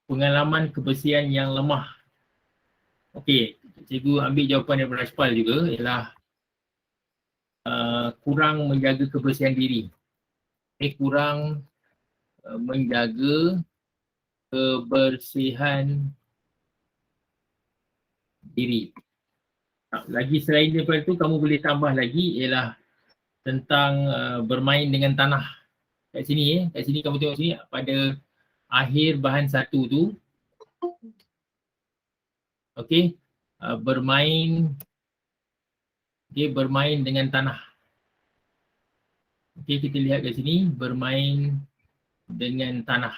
pengalaman kebersihan yang lemah. Okey, cikgu ambil jawapan daripada Rashpal juga ialah kurang menjaga kebersihan diri. Kurang menjaga kebersihan diri. Lagi selain daripada itu, kamu boleh tambah lagi ialah tentang bermain dengan tanah. Kat sini kat sini kamu tengok sini pada akhir bahan satu tu. Okey, bermain dengan tanah. Okey, kita lihat kat sini bermain dengan tanah.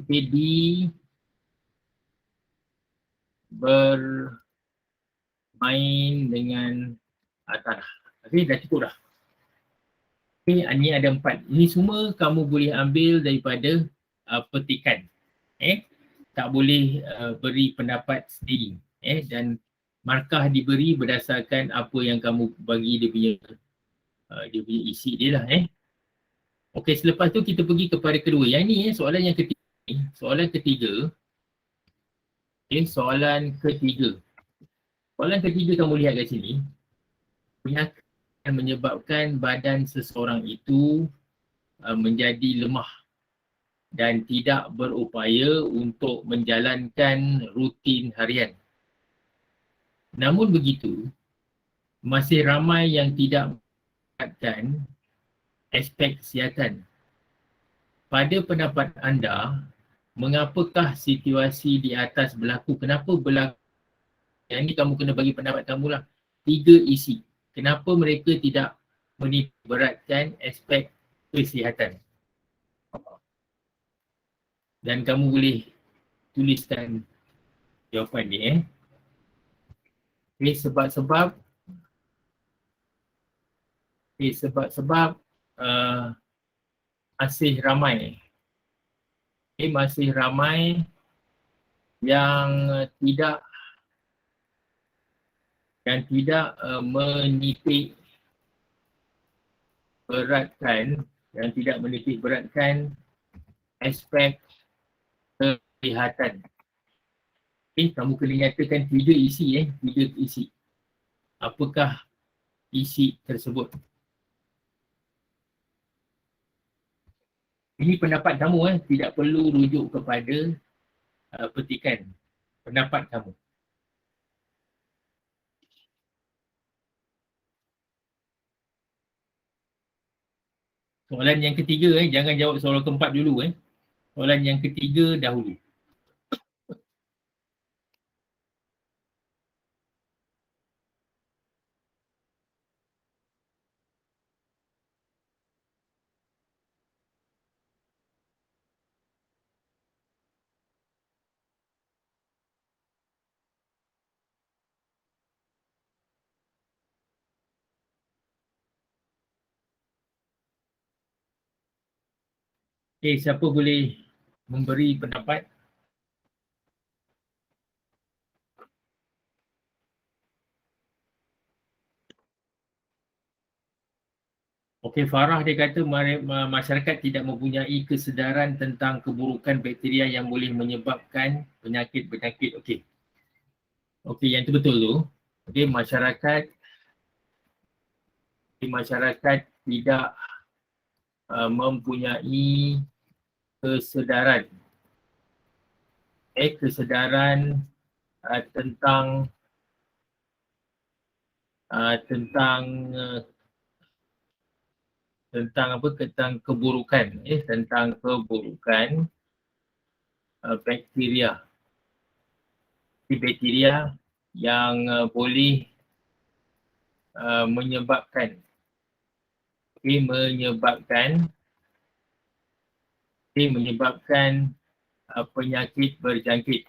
Okey, bermain dengan tanah. Okey, dah cukup dah. Okey, ini ada 4. Ini semua kamu boleh ambil daripada petikan. Tak boleh beri pendapat sendiri. Dan markah diberi berdasarkan apa yang kamu bagi dia punya isi dia lah. Okey, selepas tu kita pergi kepada kedua. Yang ni soalan yang ketiga. Soalan ketiga. Okey, soalan ketiga. Soalan ketiga kamu lihat kat sini. Penyakit yang menyebabkan badan seseorang itu menjadi lemah dan tidak berupaya untuk menjalankan rutin harian. Namun begitu, masih ramai yang tidak mendapatkan aspek kesihatan. Pada pendapat anda, mengapakah situasi di atas berlaku? Kenapa berlaku? Yang ini kamu kena bagi pendapat kamu lah. 3 isi. Kenapa mereka tidak menitikberatkan aspek kesihatan? Dan kamu boleh tuliskan jawapan ni Okay, sebab-sebab masih ramai. Masih ramai yang tidak menitik beratkan aspek kelihatan. Kamu kena nyatakan 3 isi 3 isi. Apakah isi tersebut? Ini pendapat kamu tidak perlu rujuk kepada petikan. Pendapat kamu. Soalan yang ketiga jangan jawab soalan keempat dulu Soalan yang ketiga dahulu. Siapa boleh memberi pendapat? Farah dia kata masyarakat tidak mempunyai kesedaran tentang keburukan bakteria yang boleh menyebabkan penyakit-penyakit. Yang itu betul tu. Masyarakat tidak mempunyai kesedaran. Kesedaran tentang keburukan bakteria. Bakteria yang boleh menyebabkan penyakit berjangkit.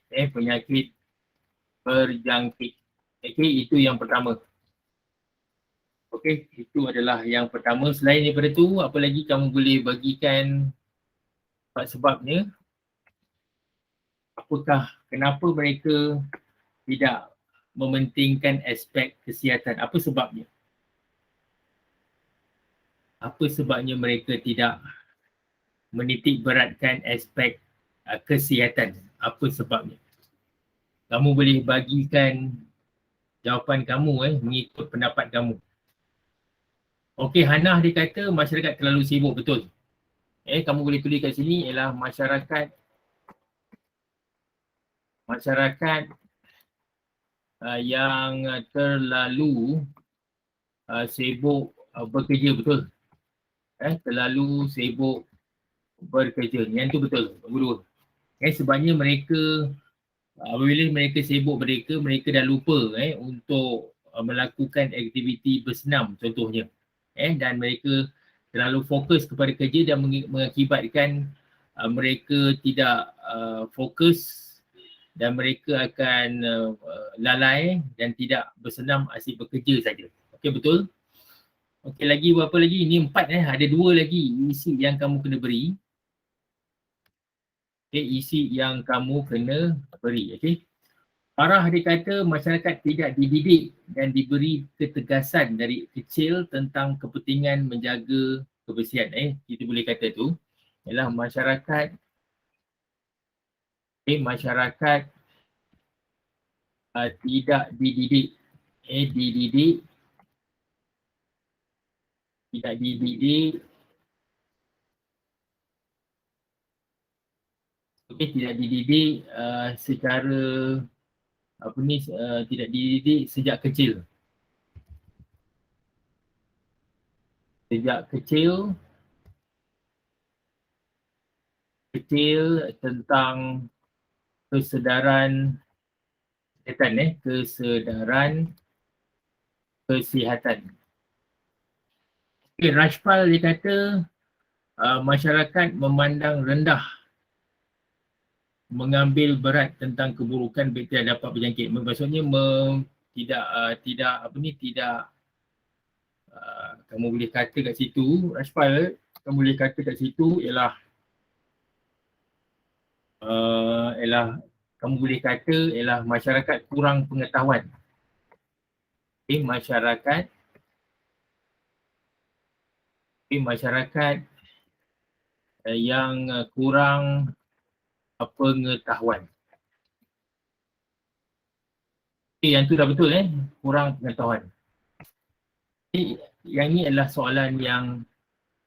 Itu yang pertama. Itu adalah yang pertama. Selain daripada itu, apa lagi kamu boleh bagikan sebabnya? Kenapa mereka tidak mementingkan aspek kesihatan? Apa sebabnya? Apa sebabnya mereka tidak menitik beratkan aspek kesihatan? Apa sebabnya? Kamu boleh bagikan jawapan kamu mengikut pendapat kamu. Hannah dia kata masyarakat terlalu sibuk, betul. Kamu boleh tulis kat sini ialah masyarakat yang terlalu sibuk bekerja, betul. Terlalu sibuk bekerja. Yang tu betul, nombor 2. Sebabnya mereka apabila mereka sibuk mereka dah lupa untuk melakukan aktiviti bersenam contohnya. Dan mereka terlalu fokus kepada kerja dan mengakibatkan mereka tidak fokus dan mereka akan lalai dan tidak bersenam, asyik bekerja saja. Betul? Lagi berapa lagi? Ini 4 ada 2 lagi isi yang kamu kena beri. Isi yang kamu kena beri. Farah dia kata masyarakat tidak dididik dan diberi ketegasan dari kecil tentang kepentingan menjaga kebersihan. Kita boleh kata tu ialah masyarakat tidak dididik. Tidak dididik secara tidak dididik sejak kecil. Tentang kesedaran kesihatan. Rajpal dia kata masyarakat memandang rendah, mengambil berat tentang keburukan bakteria dapat berjangkit. Maksudnya kamu boleh kata kat situ, Rajpal, kamu boleh kata kat situ ialah kamu boleh kata ialah masyarakat kurang pengetahuan. Masyarakat yang kurang pengetahuan. Yang tu dah betul kurang pengetahuan. Yang ni adalah soalan yang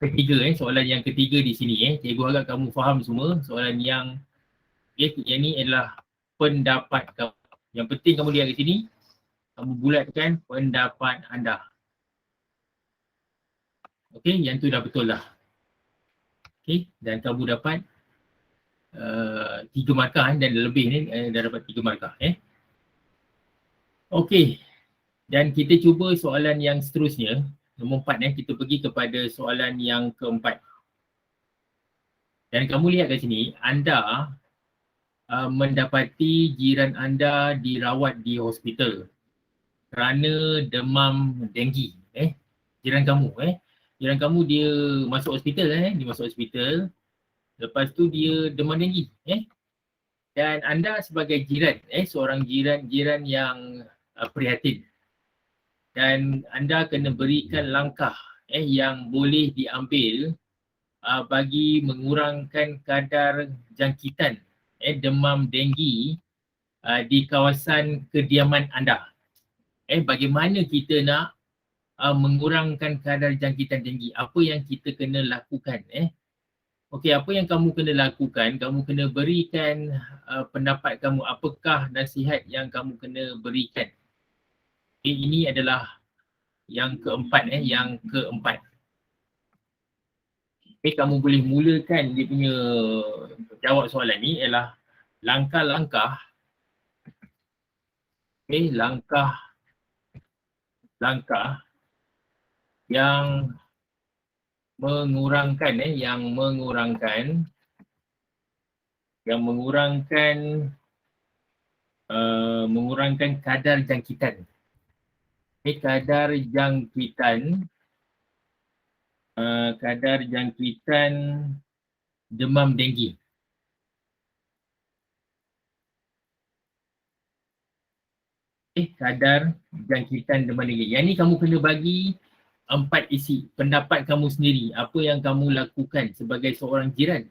ketiga soalan yang ketiga di sini Cikgu harap kamu faham semua. Soalan yang yang ni adalah pendapat kamu. Yang penting kamu lihat di sini, kamu bulatkan pendapat anda. Okey, yang tu dah betul lah. Okey, dan kamu dapat 3 markah dan lebih ni dah dapat 3 markah Okey. Dan kita cuba soalan yang seterusnya, nombor 4 kita pergi kepada soalan yang keempat. Dan kamu lihat kat sini, anda mendapati jiran anda dirawat di hospital kerana demam denggi. Jiran kamu jiran kamu dia masuk hospital dia masuk hospital. Lepas tu dia demam denggi dan anda sebagai jiran seorang jiran yang prihatin, dan anda kena berikan langkah yang boleh diambil bagi mengurangkan kadar jangkitan demam denggi di kawasan kediaman anda. Bagaimana kita nak mengurangkan kadar jangkitan denggi? Apa yang kita kena lakukan? Okey, apa yang kamu kena lakukan? Kamu kena berikan pendapat kamu. Apakah nasihat yang kamu kena berikan? Ini adalah yang keempat kamu boleh mulakan dia punya jawab soalan ni ialah langkah-langkah langkah yang mengurangkan mengurangkan kadar jangkitan kadar jangkitan demam denggi. Kadar jangkitan demam denggi. Yang ni kamu kena bagi 4 isi. Pendapat kamu sendiri. Apa yang kamu lakukan sebagai seorang jiran.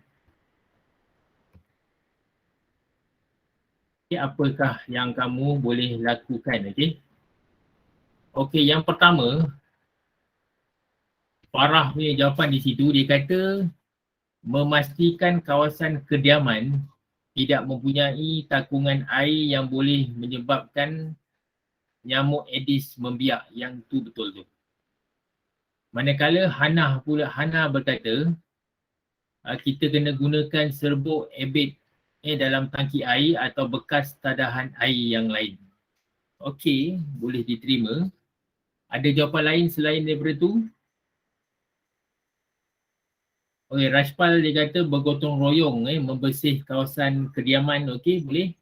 Apakah yang kamu boleh lakukan? Okey, yang pertama, Farah punya jawapan di situ, dia kata memastikan kawasan kediaman tidak mempunyai takungan air yang boleh menyebabkan nyamuk Aedes membiak. Yang tu betul tu. Manakala Hana berkata kita kena gunakan serbuk ebit dalam tangki air atau bekas tadahan air yang lain. Okey, boleh diterima. Ada jawapan lain selain daripada tu? Okey, Rashpal dia kata bergotong royong membersih kawasan kediaman. Okey, boleh?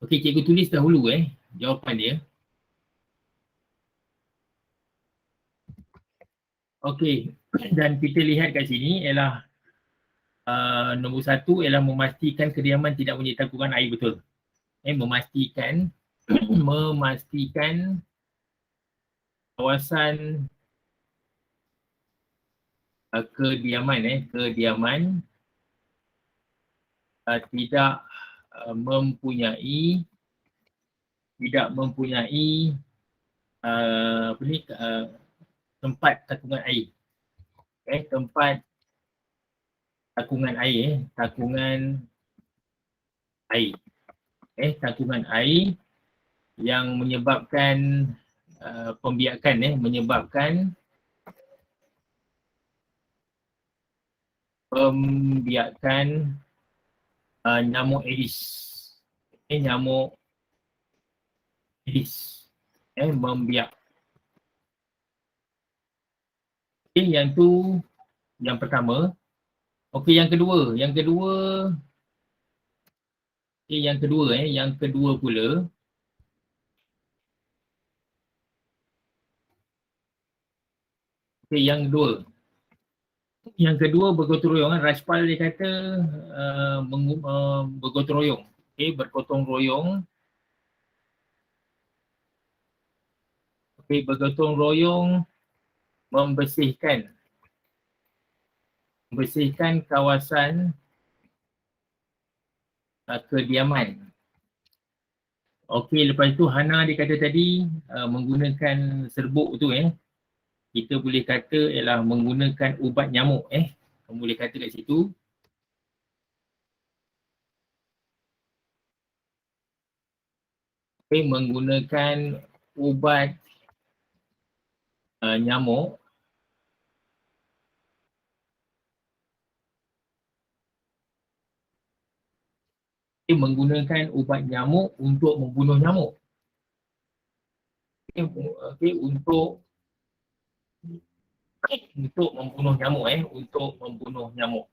Okey, cikgu tulis dahulu jawapan dia. Okey, dan kita lihat kat sini ialah nombor 1 ialah memastikan kediaman tidak mempunyai takungan air, betul. Memastikan kawasan kediaman tidak mempunyai tempat takungan air. Tempat takungan air takungan air yang menyebabkan pembiakan nyamuk Aedes. Nyamuk Aedes membiak. Yang tu yang pertama. Okey, yang kedua pula. Okey, yang kedua bergotong royong. Rashpal dia kata bergotong royong. Bergotong royong membersihkan kawasan kediaman. Okey, lepas tu Hana dia kata tadi menggunakan serbuk tu kita boleh kata ialah menggunakan ubat nyamuk kamu boleh kata kat situ. Okey, menggunakan ubat nyamuk. Menggunakan ubat nyamuk untuk membunuh nyamuk. Okey, untuk membunuh nyamuk untuk membunuh nyamuk.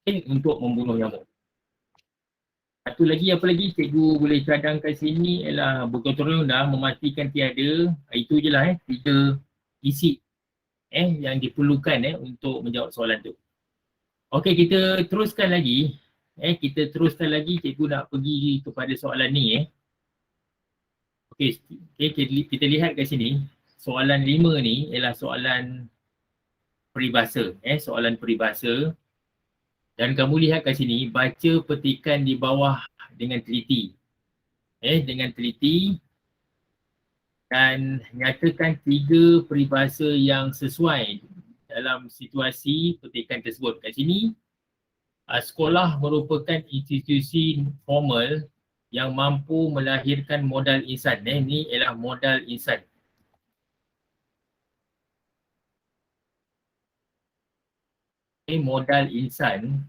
Untuk membunuh nyamuk. Satu lagi, apa lagi cikgu boleh cadangkan sini ialah bergotong dah memastikan tiada. Itu je lah 3 isi yang diperlukan untuk menjawab soalan tu. Okey, kita teruskan lagi. Cikgu nak pergi kepada soalan ni Okey, kita lihat kat sini. Soalan 5 ni ialah soalan peribahasa. Soalan peribahasa. Dan kamu lihat kat sini, baca petikan di bawah dengan teliti. Dengan teliti dan nyatakan 3 peribahasa yang sesuai dalam situasi petikan tersebut. Kat sini, sekolah merupakan institusi formal yang mampu melahirkan modal insan. Ini ialah modal insan. Modal insan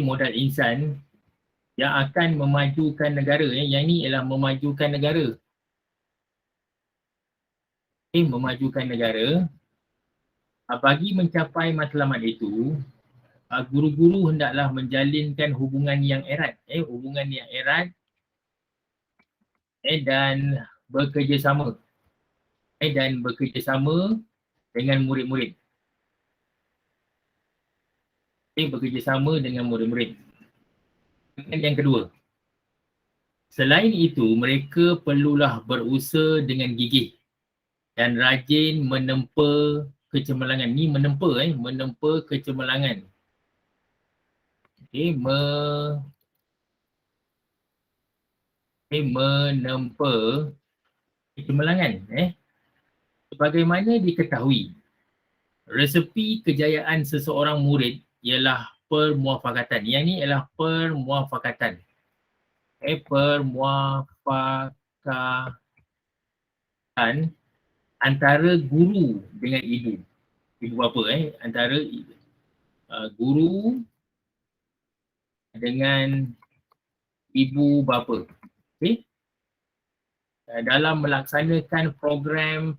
modal insan yang akan memajukan negara. Yang ni ialah memajukan negara. Memajukan negara. Bagi mencapai matlamat itu, guru-guru hendaklah menjalinkan hubungan yang erat. Dan bekerjasama. Dengan murid-murid. Bekerjasama dengan murid-murid. Dan yang kedua, selain itu mereka perlulah berusaha dengan gigih dan rajin menempa kecemerlangan. Ni menempa kecemerlangan. Menempa kecemerlangan. Sebagaimana diketahui, resepi kejayaan seseorang murid ialah permuafakatan. Yang ni ialah permuafakatan. Permuafakatan antara guru dengan ibu. Ibu bapa antara guru dengan ibu bapa. Dalam melaksanakan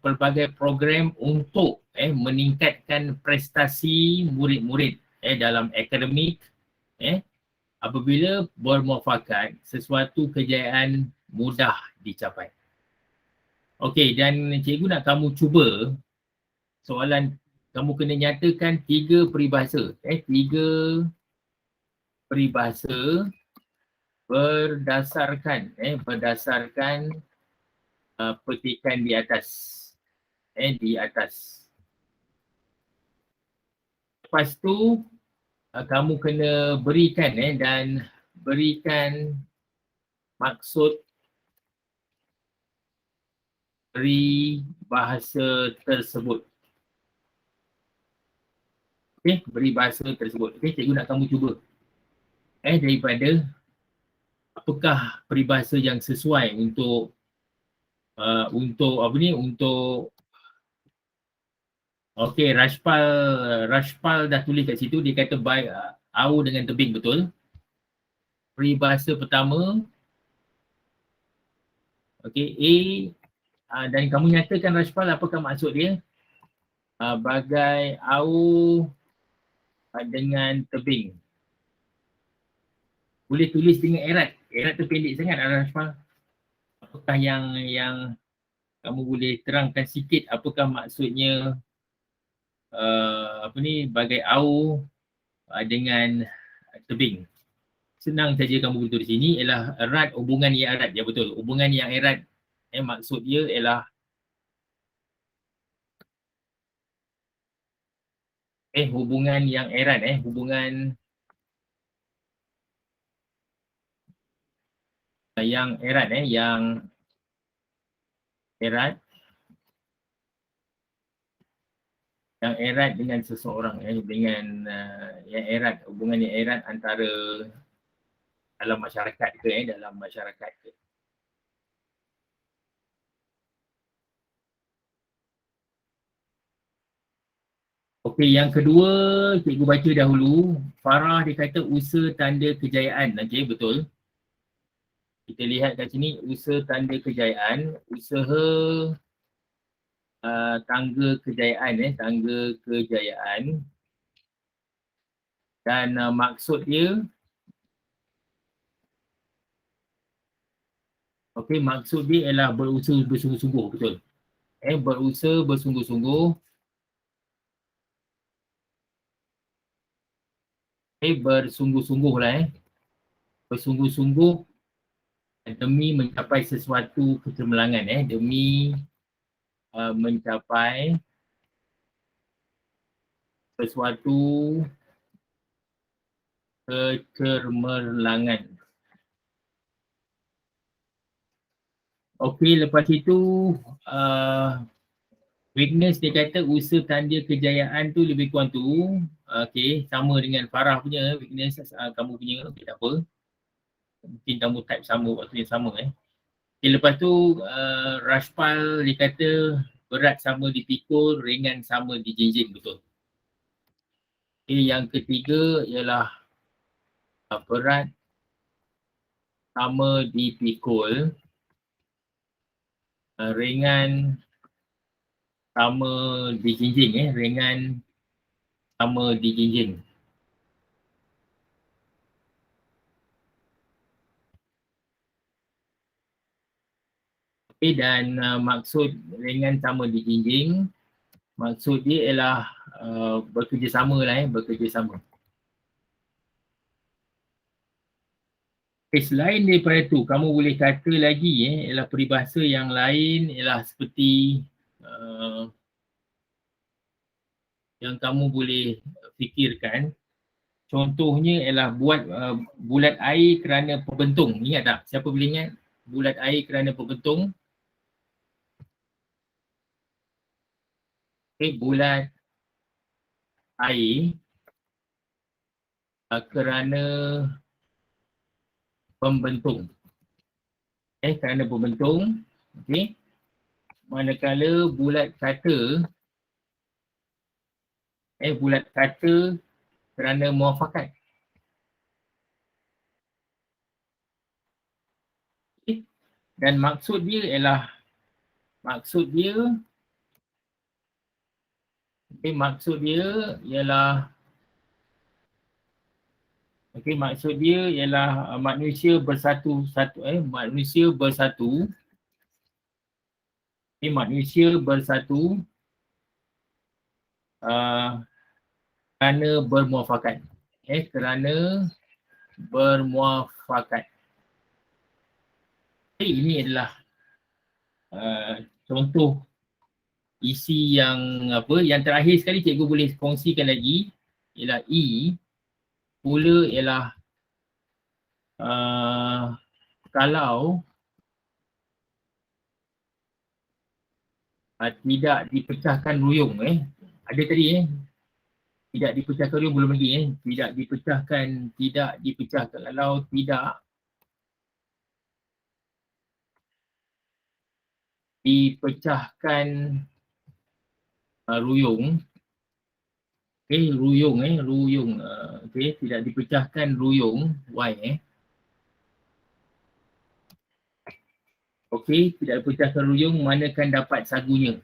pelbagai program untuk meningkatkan prestasi murid-murid dalam akademik, apabila bermuafakat, sesuatu kejayaan mudah dicapai. Okey, dan cikgu nak kamu cuba soalan, kamu kena nyatakan 3 peribahasa. 3 peribahasa berdasarkan petikan di atas. Lepas tu kamu kena berikan dan berikan maksud peribahasa tersebut. Peribahasa tersebut. Cikgu nak kamu cuba. Daripada apakah peribahasa yang sesuai untuk Rashpal dah tulis kat situ, dia kata au dengan tebing, betul. Peribahasa pertama, A, dan kamu nyatakan Rashpal apakah maksud dia? Bagai au dengan tebing. Boleh tulis dengan erat tu pendek sangat Rashpal. Apakah yang kamu boleh terangkan sikit apakah maksudnya bagai au dengan tebing. senang saja kamu betul di sini ialah erat hubungan yang erat. Ya betul, hubungan yang erat. Maksud dia ialah hubungan yang erat, hubungan yang erat, yang erat, yang erat dengan seseorang, dengan yang erat, hubungan yang erat antara dalam masyarakat kita, dalam masyarakat kita. Okey, yang kedua cikgu baca dahulu. Farah dia kata usaha tanda kejayaan. Okey, betul. Kita lihat kat sini usaha tanda kejayaan, usaha tangga kejayaan, tangga kejayaan. Dan maksud dia, okey, maksud dia ialah berusaha bersungguh-sungguh, betul. Berusaha bersungguh-sungguh. Bersungguh-sungguh lah, bersungguh-sungguh demi mencapai sesuatu kecemerlangan, demi mencapai sesuatu kecemerlangan. Okey, lepas itu witness dia kata usaha tanda kejayaan tu lebih kurang tu. Okey, sama dengan Farah punya witness, kamu punya, okay, tak apa. Mungkin kamu type sama, waktu yang sama. Okay, lepas tu Rashpal dia kata berat sama dipikul, ringan sama dijinjing, betul. Okay, yang ketiga ialah berat sama dipikul, ringan sama dijinjing, ringan sama dijinjing. Okay, dan maksud ringan sama dijinjing, maksud dia ialah bekerjasama lah, bekerjasama. Okay, selain daripada tu, kamu boleh kata lagi ialah peribahasa yang lain ialah seperti yang kamu boleh fikirkan. Contohnya ialah buat bulat air kerana pembentung. Ingat tak? Siapa boleh ingat? Bulat air kerana pembentung. Okay, bulat air kerana pembentung. Kerana pembentung. Okay. Manakala bulat kata, bulat kata kerana muafakat. Okay. Dan maksud dia ialah, maksud dia ialah maksud dia ialah manusia bersatu, manusia bersatu, manusia bersatu kerana bermuafakat. Kerana bermuafakat. Ini adalah contoh isi yang yang terakhir sekali cikgu boleh kongsikan lagi ialah pula ialah kalau tidak dipecahkan ruyung, ada tadi tidak dipecahkan ruyung, belum lagi tidak dipecahkan, kalau tidak dipecahkan ruyung, ruyung, tidak dipecahkan ruyung, tidak dipecahkan ruyung, manakan dapat sagunya.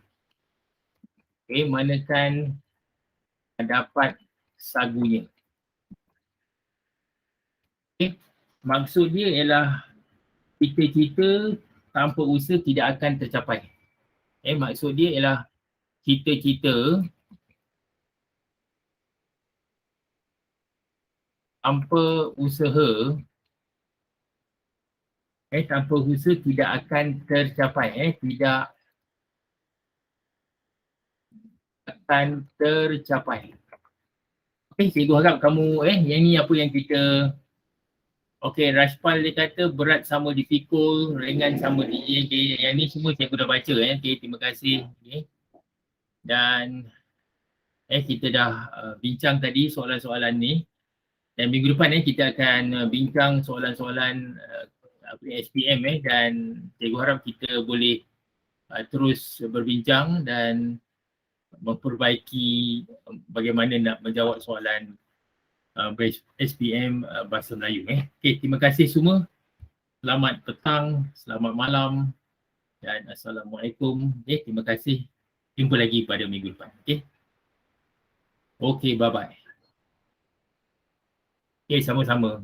Manakan dapat sagunya. Maksud dia ialah cita-cita tanpa usaha tidak akan tercapai. Maksud dia ialah cita-cita tanpa usaha tanpa usaha tidak akan tercapai tidak akan tercapai. Okey, cikgu harap kamu yang ni apa yang kita Rashpal dia kata berat sama dipikul, ringan sama dijinjing. Yang ni semua cikgu dah baca terima kasih. Dan kita dah bincang tadi soalan-soalan ni. Dan minggu depan kita akan bincang soalan-soalan SPM dan cikgu harap kita boleh terus berbincang dan memperbaiki bagaimana nak menjawab soalan SPM Bahasa Melayu. Okey, terima kasih semua. Selamat petang, selamat malam dan Assalamualaikum. Terima kasih. Jumpa lagi pada minggu depan. Okey, bye-bye. Sama-sama.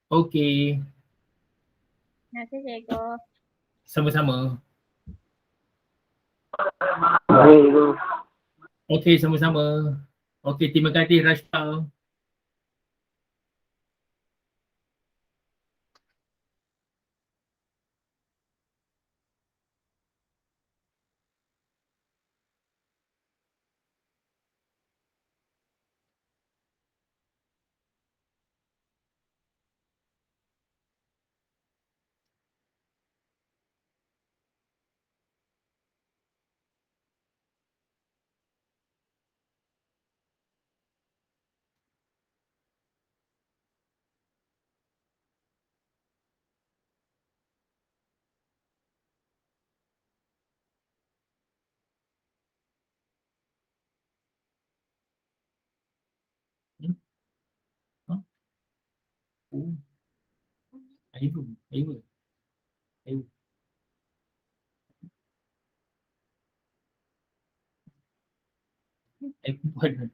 Okey. Terima kasih cikgu. Sama-sama. Baik. Okey, sama-sama. Okey, terima kasih Rashpal. Ayo. Buat